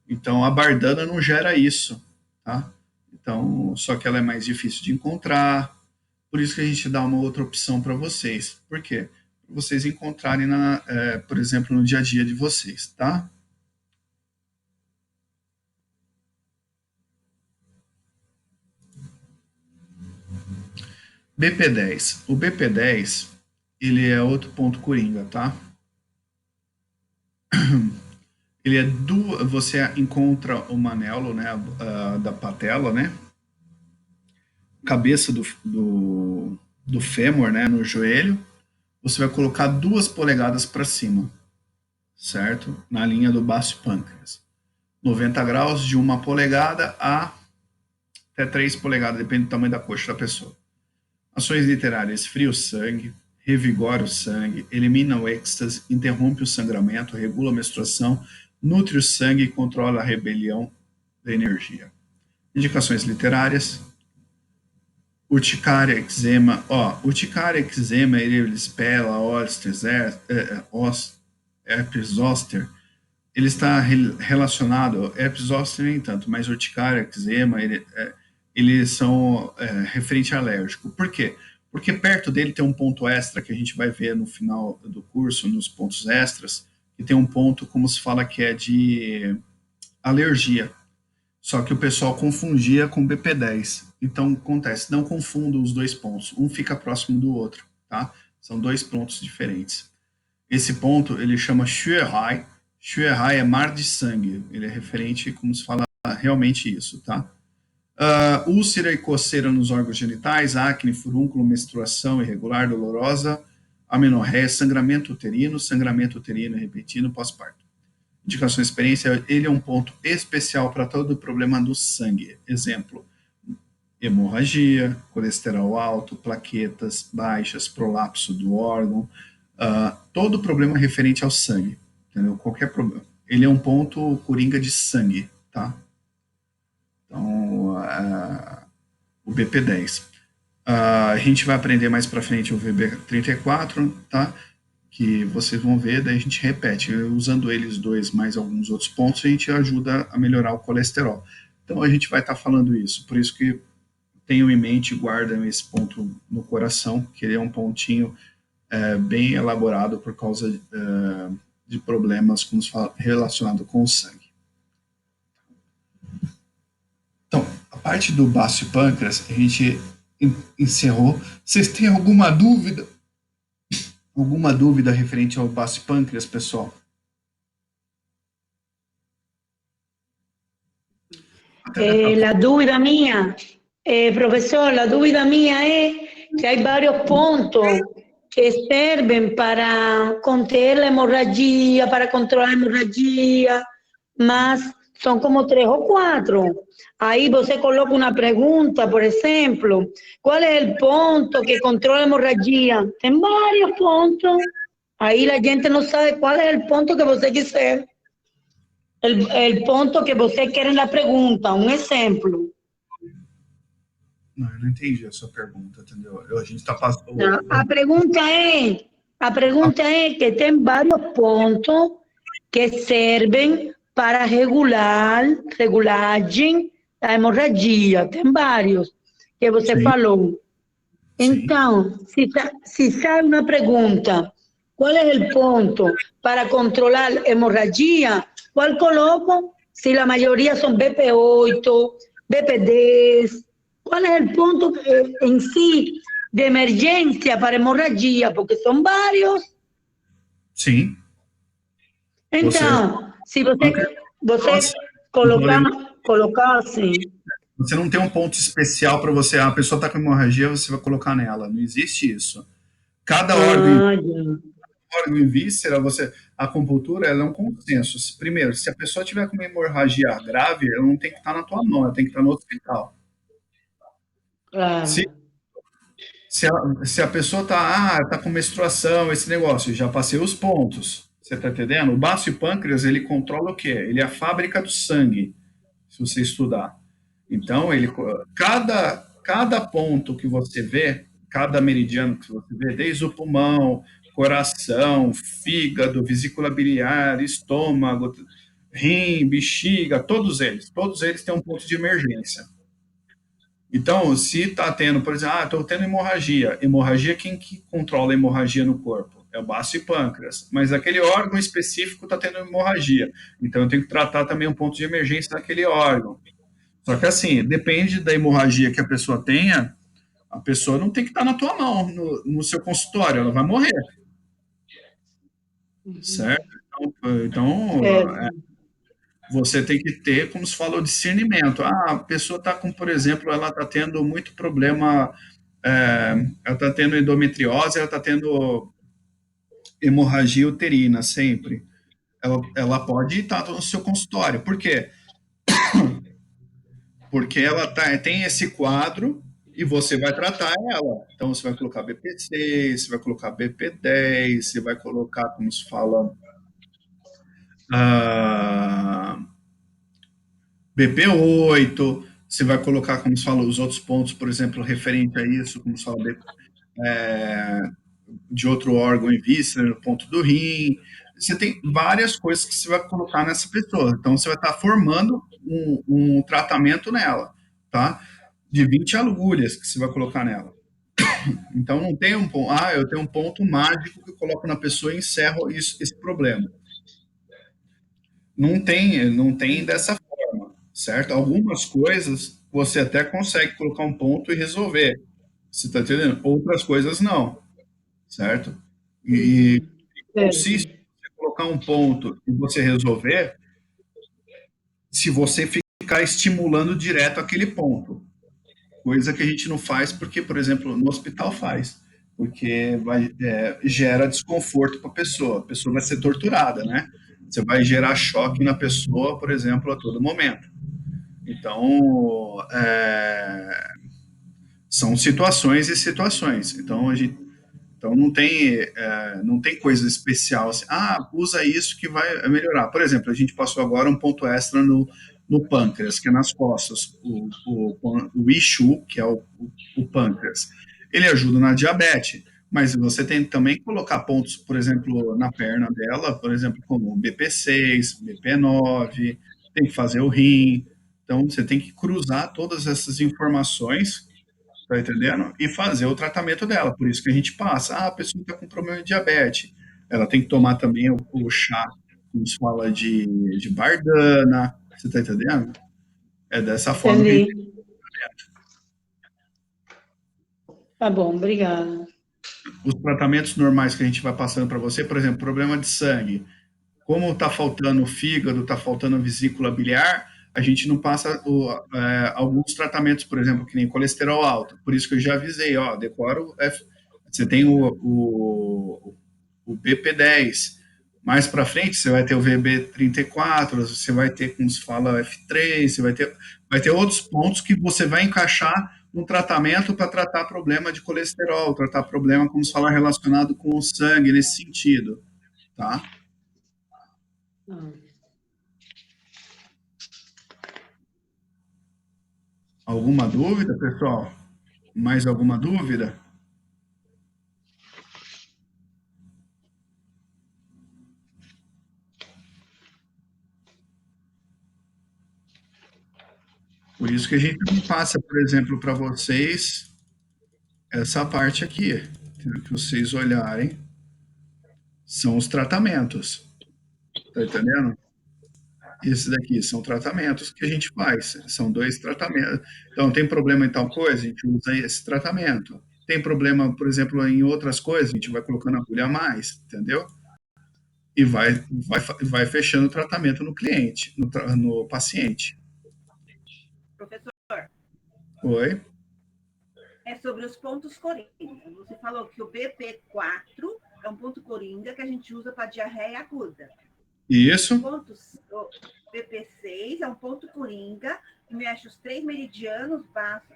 Então, a Bardana não gera isso, tá? Então, só que ela é mais difícil de encontrar. Por isso que a gente dá uma outra opção para vocês. Por quê? Para vocês encontrarem, por exemplo, no dia a dia de vocês, tá? BP10. O BP10, ele é outro ponto coringa, tá? Ele é você encontra o manelo, né, da patela, né? Cabeça do fêmur, né, no joelho. Você vai colocar 2 polegadas para cima, certo? Na linha do baço pâncreas. 90 graus de 1 polegada a até 3 polegadas, depende do tamanho da coxa da pessoa. Ações literárias: esfria o sangue, revigora o sangue, elimina o êxtase, interrompe o sangramento, regula a menstruação, nutre o sangue e controla a rebelião da energia. Indicações literárias: urticária, eczema. Ó, urticária, eczema, erisipela, herpes zoster, ele está relacionado, herpes zoster nem tanto, mas urticária, eczema, eles são referente alérgico. Por quê? Porque perto dele tem um ponto extra que a gente vai ver no final do curso, nos pontos extras, que tem um ponto, como se fala, que é de alergia. Só que o pessoal confundia com BP10. Então, acontece, não confunda os dois pontos. Um fica próximo do outro, tá? São dois pontos diferentes. Esse ponto, ele chama Scheuerhai. Scheuerhai é mar de sangue. Ele é referente, como se fala, realmente isso, tá? Úlcera e coceira nos órgãos genitais, acne, furúnculo, menstruação irregular, dolorosa, amenorreia, sangramento uterino e repentino pós-parto. Indicação de experiência, ele é um ponto especial para todo o problema do sangue. Exemplo, hemorragia, colesterol alto, plaquetas baixas, prolapso do órgão, todo problema referente ao sangue, entendeu? Qualquer problema. Ele é um ponto coringa de sangue, tá? Então, o BP10. A gente vai aprender mais para frente o VB34, tá? Que vocês vão ver, daí a gente repete. Usando eles dois mais alguns outros pontos, a gente ajuda a melhorar o colesterol. Então, a gente vai estar falando isso. Por isso que tenham em mente e guardem esse ponto no coração, que ele é um pontinho bem elaborado por causa de problemas, como se fala, relacionado com o sangue. Então, a parte do baço e pâncreas, a gente encerrou. Vocês têm alguma dúvida? Alguma dúvida referente ao baço e pâncreas, pessoal? La dúvida mía, profesor, la dúvida mía es que hay varios puntos que sirven para contener la hemorragia, para controlar la hemorragia, más son como 3 o 4. Ahí você coloca una pregunta, por ejemplo, ¿cuál es el punto que controla la hemorragia? Tem varios puntos. Ahí la gente no sabe cuál es el punto que você quiser. El ponto que você quer na pergunta, um exemplo. Não, eu não entendi a sua pergunta, entendeu? A gente está passando... A pergunta é que tem vários pontos que servem para regulagem da hemorragia. Tem vários que você Sim. falou. Então, se sai uma pergunta, qual é o ponto para controlar a hemorragia? ¿Cuál coloco? Si la mayoría son BP8, BP10, ¿cuál es el punto en sí de emergencia para hemorragia? Porque son varios. Sim. Então, se você colocar assim. Você não tem um ponto especial para você, a pessoa está com hemorragia, você vai colocar nela. Não existe isso. Cada órgão e víscera, a acupuntura, ela é um consenso. Primeiro, se a pessoa tiver com uma hemorragia grave, ela não tem que estar na tua mão, ela tem que estar no hospital. Claro. Se a pessoa tá com menstruação, esse negócio, já passei os pontos, você tá entendendo? O baço e pâncreas, ele controla o quê? Ele é a fábrica do sangue, se você estudar. Então, cada ponto que você vê, cada meridiano que você vê, desde o pulmão, coração, fígado, vesícula biliar, estômago, rim, bexiga, todos eles têm um ponto de emergência. Então, se está tendo, por exemplo, estou tendo hemorragia. Hemorragia, quem que controla a hemorragia no corpo? É o baço e pâncreas. Mas aquele órgão específico está tendo hemorragia. Então, eu tenho que tratar também um ponto de emergência naquele órgão. Só que assim, depende da hemorragia que a pessoa tenha, a pessoa não tem que estar na tua mão, no seu consultório, ela vai morrer. Certo? Então você tem que ter, como se falou, discernimento. A pessoa está com, por exemplo, ela está tendo muito problema, ela está tendo endometriose, ela está tendo hemorragia uterina sempre. Ela pode estar no seu consultório. Por quê? Porque ela tem esse quadro e você vai tratar ela. Então, você vai colocar BP6, você vai colocar BP10, você vai colocar, como se fala, BP8, você vai colocar, como se fala, os outros pontos, por exemplo, referente a isso, como se fala, de outro órgão em vista, no ponto do rim. Você tem várias coisas que você vai colocar nessa pessoa. Então, você vai estar formando um tratamento nela, tá? De 20 agulhas que você vai colocar nela. Então, não tem um ponto, eu tenho um ponto mágico que eu coloco na pessoa e encerro esse problema. Não tem dessa forma, certo? Algumas coisas você até consegue colocar um ponto e resolver. Você está entendendo? Outras coisas não, certo? E consiste Certo. em você colocar um ponto e você resolver se você ficar estimulando direto aquele ponto. Coisa que a gente não faz porque, por exemplo, no hospital faz. Porque gera desconforto para a pessoa vai ser torturada, né? Você vai gerar choque na pessoa, por exemplo, a todo momento. Então, são situações e situações. Então não tem coisa especial assim, usa isso que vai melhorar. Por exemplo, a gente passou agora um ponto extra no pâncreas, que é nas costas, o Ishu, que é o pâncreas. Ele ajuda na diabetes, mas você tem também que colocar pontos, por exemplo, na perna dela, por exemplo, como BP6, BP9, tem que fazer o rim. Então, você tem que cruzar todas essas informações, tá entendendo? E fazer o tratamento dela. Por isso que a gente passa. A pessoa está com problema de diabetes. Ela tem que tomar também o chá, como se fala, de bardana. Você tá entendendo? É dessa forma que a gente. Entendi. Tá bom, obrigada. Os tratamentos normais que a gente vai passando para você, por exemplo, problema de sangue. Como está faltando o fígado, está faltando a vesícula biliar, a gente não passa alguns tratamentos, por exemplo, que nem colesterol alto. Por isso que eu já avisei, decora você tem o BP10. Mais para frente, você vai ter o VB34, você vai ter, como se fala, F3, vai ter outros pontos que você vai encaixar um tratamento para tratar problema de colesterol, tratar problema, como se fala, relacionado com o sangue, nesse sentido, tá? Ah. Alguma dúvida, pessoal? Mais alguma dúvida? Por isso que a gente não passa, por exemplo, para vocês essa parte aqui, que vocês olharem, são os tratamentos. Tá entendendo? Esse daqui são tratamentos que a gente faz. São 2 tratamentos. Então, tem problema em tal coisa, a gente usa esse tratamento. Tem problema, por exemplo, em outras coisas, a gente vai colocando agulha a mais, entendeu? E vai fechando o tratamento no cliente, no paciente. Professor, Oi? é sobre os pontos coringa. Você falou que o BP4 é um ponto coringa que a gente usa para diarreia aguda. Isso. O BP6 é um ponto coringa que mexe os 3 meridianos, baço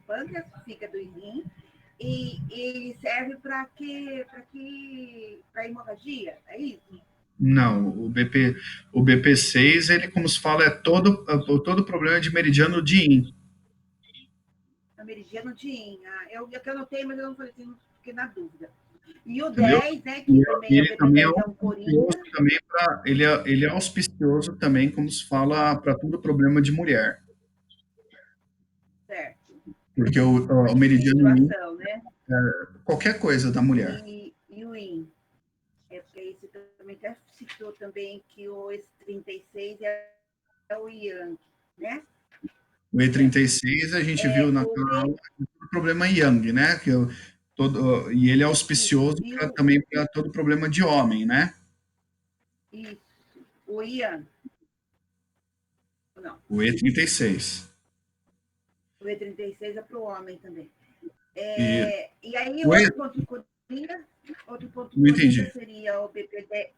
pâncreas, fígado e rim, e ele serve para hemorragia, é isso? Não, o BP6, ele, como se fala, é todo problema de meridiano de Yin. A meridiano de Yin. Eu anotei, mas eu não falei assim, fiquei na dúvida. E o Entendeu? 10, né, que também é o BP10, é um coringa. Ele é auspicioso também, como se fala, para todo problema de mulher. Certo. Porque o meridiano Yin, Né? qualquer coisa da mulher. E o Yin. Porque aí você também até citou também que o E36 é o Yang, né? O E36 a gente viu naquela aula o problema Yang, né? E ele é auspicioso também para todo problema de homem, né? Isso. O Yang. Não. O E36. O E36 é para o homem também. E aí, outro ponto Não entendi. coringa seria o BP10.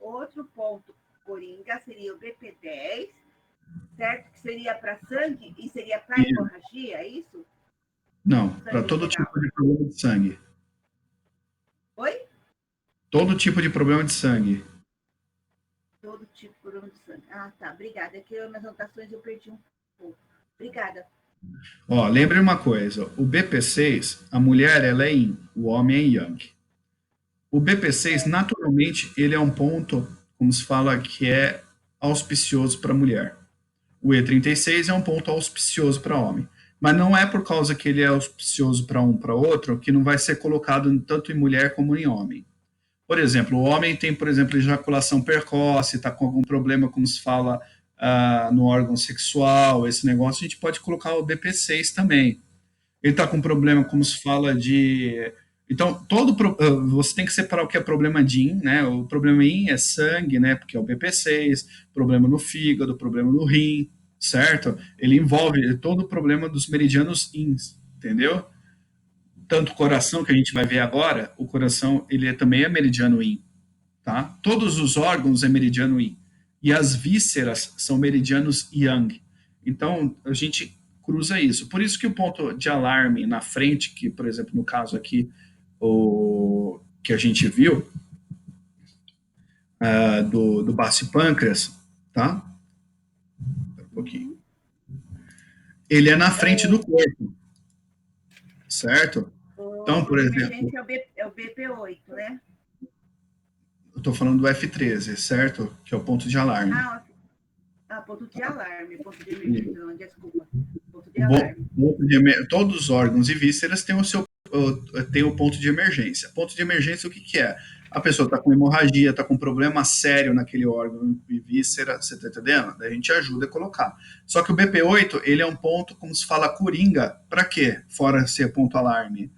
Outro ponto coringa seria o BP10, certo? Que seria para sangue e seria para hemorragia, é isso? Não, para todo tipo de problema de sangue. Oi? Todo tipo de problema de sangue. Todo tipo de problema de sangue. Ah, tá, obrigada. É que nas anotações eu perdi um pouco. Obrigada. Ó, lembre uma coisa, o BP6, a mulher ela é Yin, o homem é Yang. O BP6, naturalmente, ele é um ponto, como se fala, que é auspicioso para a mulher. O E36 é um ponto auspicioso para homem. Mas não é por causa que ele é auspicioso para um para outro que não vai ser colocado tanto em mulher como em homem. Por exemplo, o homem tem, por exemplo, ejaculação precoce, está com algum problema, como se fala, no órgão sexual, esse negócio, a gente pode colocar o BP6 também. Ele está com problema, como se fala, de. Então, você tem que separar o que é problema de IN, né? O problema IN é sangue, né? Porque é o BP6, problema no fígado, problema no rim, certo? Ele envolve todo o problema dos meridianos INs, entendeu? Tanto o coração, que a gente vai ver agora, o coração, também é meridiano IN, tá? Todos os órgãos é meridiano IN. E as vísceras são meridianos Yang. Então, a gente cruza isso. Por isso que o ponto de alarme na frente, que, por exemplo, no caso aqui, o que a gente viu, do baço e pâncreas, tá? Um pouquinho. Ele é na frente do corpo, certo? Então, por exemplo... É o BP8, né? Eu estou falando do F13, certo? Que é o ponto de alarme. Ponto de alarme, ponto de emergência, não, desculpa. Ponto de alarme. Todos os órgãos e vísceras têm o ponto de emergência. Ponto de emergência, o que é? A pessoa está com hemorragia, está com problema sério naquele órgão e víscera, você está entendendo? Daí a gente ajuda a colocar. Só que o BP8, ele é um ponto, como se fala, coringa. Para quê? Fora ser ponto alarme.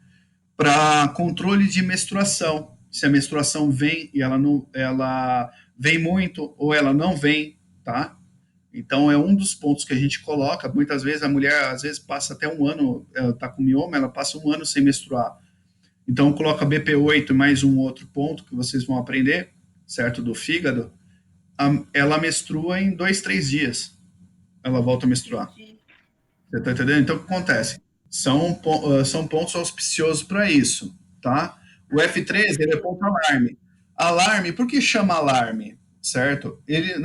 Para controle de menstruação. Se a menstruação vem e ela vem muito ou ela não vem, tá? Então é um dos pontos que a gente coloca. Muitas vezes a mulher, às vezes, passa até um ano, ela está com mioma, ela passa um ano sem menstruar. Então coloca BP8 mais um outro ponto que vocês vão aprender, certo? Do fígado. Ela menstrua em 2, 3 dias. Ela volta a menstruar. Você está entendendo? Então o que acontece? São pontos auspiciosos para isso, tá? O F13 ele é ponto alarme. Alarme, por que chama alarme? Certo? Ele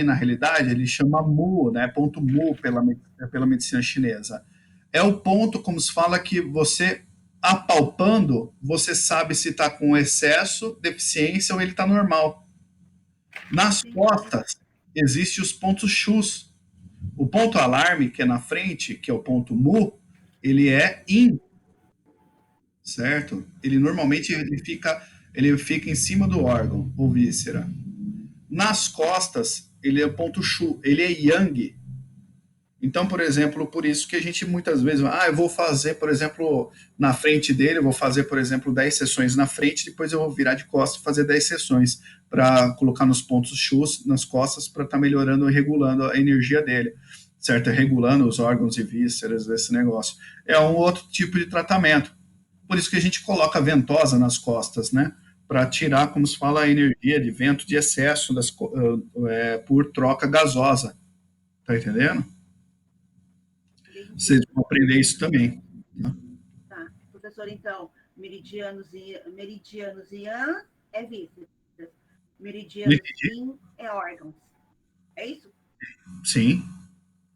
na realidade, ele chama Mu, né? Ponto Mu pela medicina chinesa. É o ponto, como se fala, que você, apalpando, você sabe se está com excesso, deficiência ou ele está normal. Nas costas, existem os pontos Xus. O ponto alarme, que é na frente, que é o ponto Mu, ele é Yin, certo? Ele normalmente ele fica em cima do órgão, ou víscera. Nas costas, ele é o ponto Shu, ele é Yang. Então, por exemplo, por isso que a gente muitas vezes, eu vou fazer, por exemplo, na frente dele, eu vou fazer, por exemplo, 10 sessões na frente, depois eu vou virar de costas e fazer 10 sessões para colocar nos pontos Shus, nas costas, para estar melhorando e regulando a energia dele, certo? Regulando os órgãos e vísceras desse negócio. É um outro tipo de tratamento. Por isso que a gente coloca ventosa nas costas, né? Para tirar, como se fala, a energia de vento de excesso por troca gasosa. Tá entendendo? Vocês vão aprender isso também. Tá. Professor, então, meridianos Yan é vísceras. Meridianos Yin é órgãos. É isso? Sim.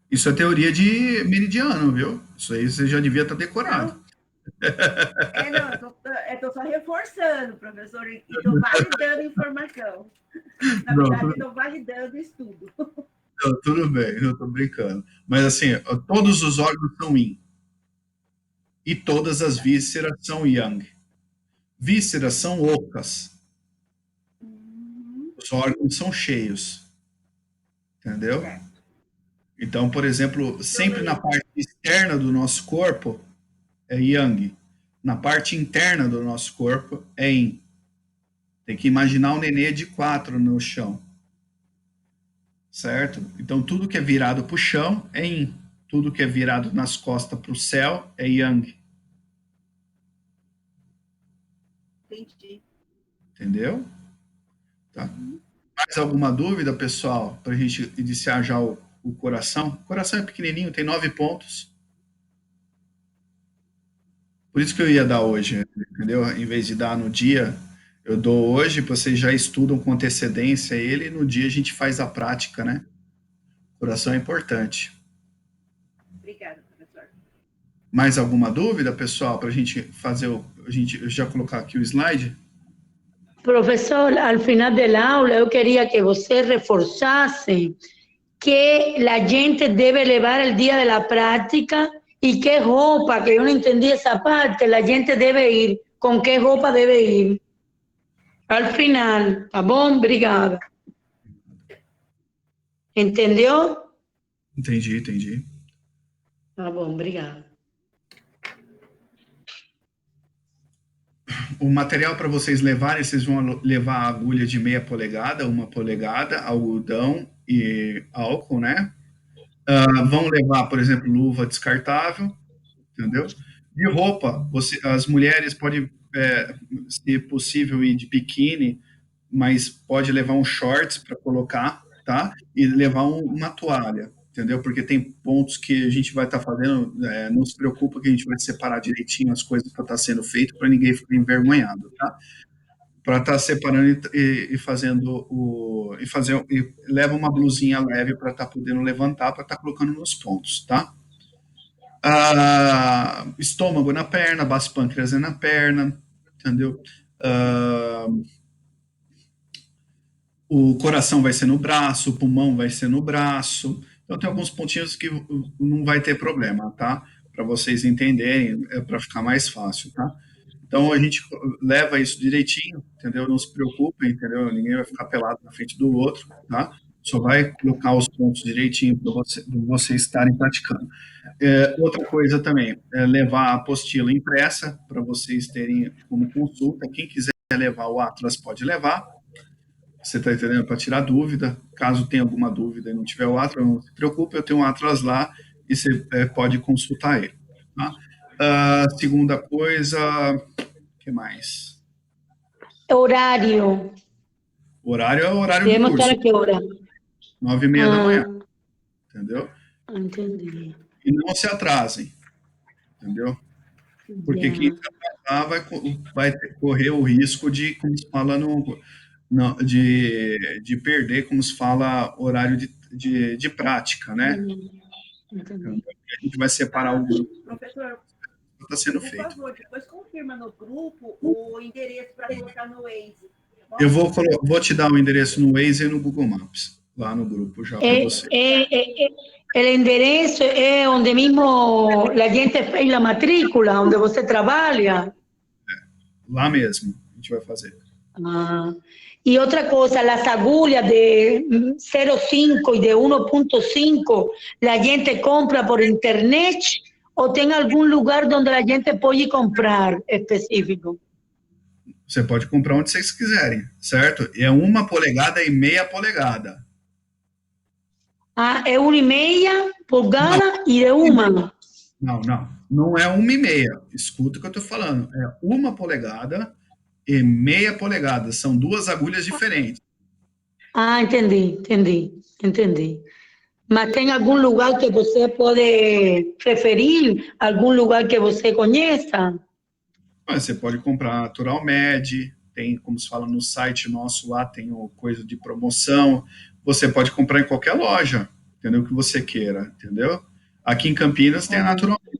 Isso é teoria de meridiano, viu? Isso aí você já devia estar decorado. Não. Eu estou só reforçando, professor, e estou validando a informação. Na verdade, estou validando o estudo. Não, tudo bem, eu estou brincando. Mas assim, todos os órgãos são Yin. E todas as vísceras são Yang. Vísceras são ocas. Os órgãos são cheios. Entendeu? Então, por exemplo, sempre na parte externa do nosso corpo é Yang. Na parte interna do nosso corpo é Yin. Tem que imaginar um nenê de 4 no chão. Certo? Então, tudo que é virado para o chão é Yin. Tudo que é virado nas costas para o céu é Yang. Entendi. Entendeu? Tá. Mais alguma dúvida, pessoal? Para a gente iniciar já o coração? O coração é pequenininho, tem 9 pontos. Por isso que eu ia dar hoje, entendeu? Em vez de dar no dia, eu dou hoje, vocês já estudam com antecedência ele, e no dia a gente faz a prática, né? O coração é importante. Mais alguma dúvida, pessoal, para a gente fazer a gente já colocar aqui o slide? Professor, al final da aula, eu queria que você reforçasse que a gente deve levar o dia da prática e que roupa, que eu não entendi essa parte, a gente deve ir, com que roupa deve ir. Al final, tá bom? Obrigada. Entendeu? Entendi. Tá bom, obrigada. O material para vocês levarem, vocês vão levar a agulha de 0,5 polegada, 1 polegada, algodão e álcool, né? Vão levar, por exemplo, luva descartável, entendeu? De roupa, as mulheres podem, se possível, ir de biquíni, mas pode levar um shorts para colocar, tá? E levar uma toalha, entendeu? Porque tem pontos que a gente vai estar fazendo, não se preocupa que a gente vai separar direitinho as coisas para estar sendo feito, para ninguém ficar envergonhado, tá? Para estar separando e fazendo e leva uma blusinha leve para estar podendo levantar, para estar colocando nos pontos, tá? Estômago na perna, baço pâncreas na perna, entendeu? O coração vai ser no braço, o pulmão vai ser no braço. Então, tem alguns pontinhos que não vai ter problema, tá? Para vocês entenderem, para ficar mais fácil, tá? Então, a gente leva isso direitinho, entendeu? Não se preocupem, entendeu? Ninguém vai ficar pelado na frente do outro, tá? Só vai colocar os pontos direitinho para vocês estarem praticando. Outra coisa também, é levar a apostila impressa para vocês terem como consulta. Quem quiser levar o Atlas pode levar. Você está entendendo? Para tirar dúvida. Caso tenha alguma dúvida e não tiver o Atlas, não se preocupe, eu tenho um Atlas lá e você pode consultar ele. Tá? Segunda coisa, o que mais? Horário. Horário é o horário do Devemos curso. estar a que hora? 9h30 da manhã. Entendeu? Entendi. E não se atrasem. Entendeu? Porque quem atrasar vai correr o risco de, como se fala de perder, como se fala, horário de prática, né? Entendi. A gente vai separar o grupo. Professor, Que está sendo por feito. favor, depois confirma no grupo o endereço para colocar no Waze. Tá bom? Eu vou te dar o endereço no Waze e no Google Maps, lá no grupo já para você. O endereço é onde mesmo a gente fez a matrícula, onde você trabalha? Lá mesmo, a gente vai fazer. E outra coisa, as agulhas de 0,5 e de 1,5, a gente compra por internet ou tem algum lugar onde a gente pode comprar específico? Você pode comprar onde vocês quiserem, certo? É 1 polegada e 0,5 polegada. É 1,5 polegada e de 1. Não é 1,5. Escuta o que eu estou falando. É 1 polegada e 0,5 polegada. São 2 agulhas diferentes. Entendi. Mas tem algum lugar que você pode preferir? Algum lugar que você conheça? Você pode comprar Natural Med, tem, como se fala no site nosso lá, tem coisa de promoção. Você pode comprar em qualquer loja, entendeu? O que você queira, entendeu? Aqui em Campinas tem a Natural Med.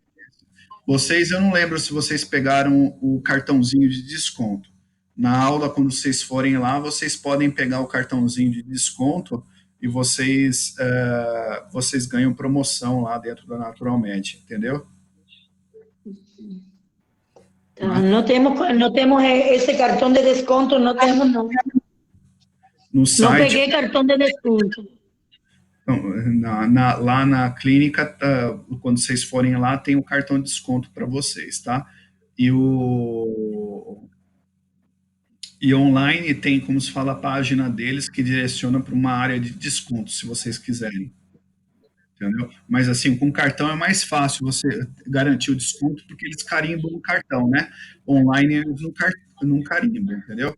Eu não lembro se vocês pegaram o cartãozinho de desconto. Na aula, quando vocês forem lá, vocês podem pegar o cartãozinho de desconto e vocês ganham promoção lá dentro da Natural Med, entendeu? Não temos esse cartão de desconto, não temos, não. No site, não peguei cartão de desconto. Lá na clínica, quando vocês forem lá, tem o cartão de desconto para vocês, tá? E online tem, como se fala, a página deles que direciona para uma área de desconto, se vocês quiserem. Entendeu? Mas assim, com cartão é mais fácil você garantir o desconto, porque eles carimbam o cartão, né? Online eles não carimbam, entendeu?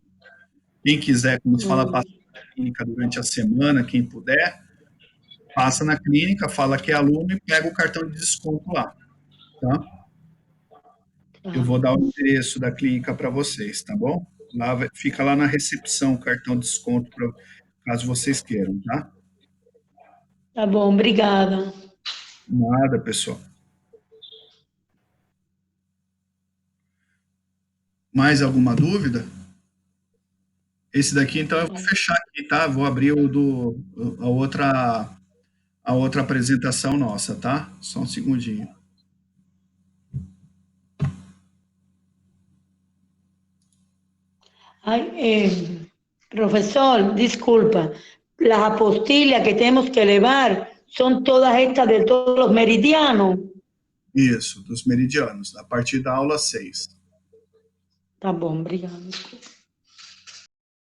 Quem quiser, como se fala, passar na clínica durante a semana, quem puder, passa na clínica, fala que é aluno e pega o cartão de desconto lá, tá? Eu vou dar o endereço da clínica para vocês, tá bom? Fica lá na recepção o cartão de desconto, caso vocês queiram, tá? Tá bom, obrigada. Nada, pessoal. Mais alguma dúvida? Esse daqui, então, eu vou fechar aqui, tá? Vou abrir a outra apresentação nossa, tá? Só um segundinho. Ay, profesor, disculpa, las apostillas que tenemos que elevar son todas estas de todos los meridianos. Isso, dos meridianos, a partir da aula 6. Tá bom, obrigada.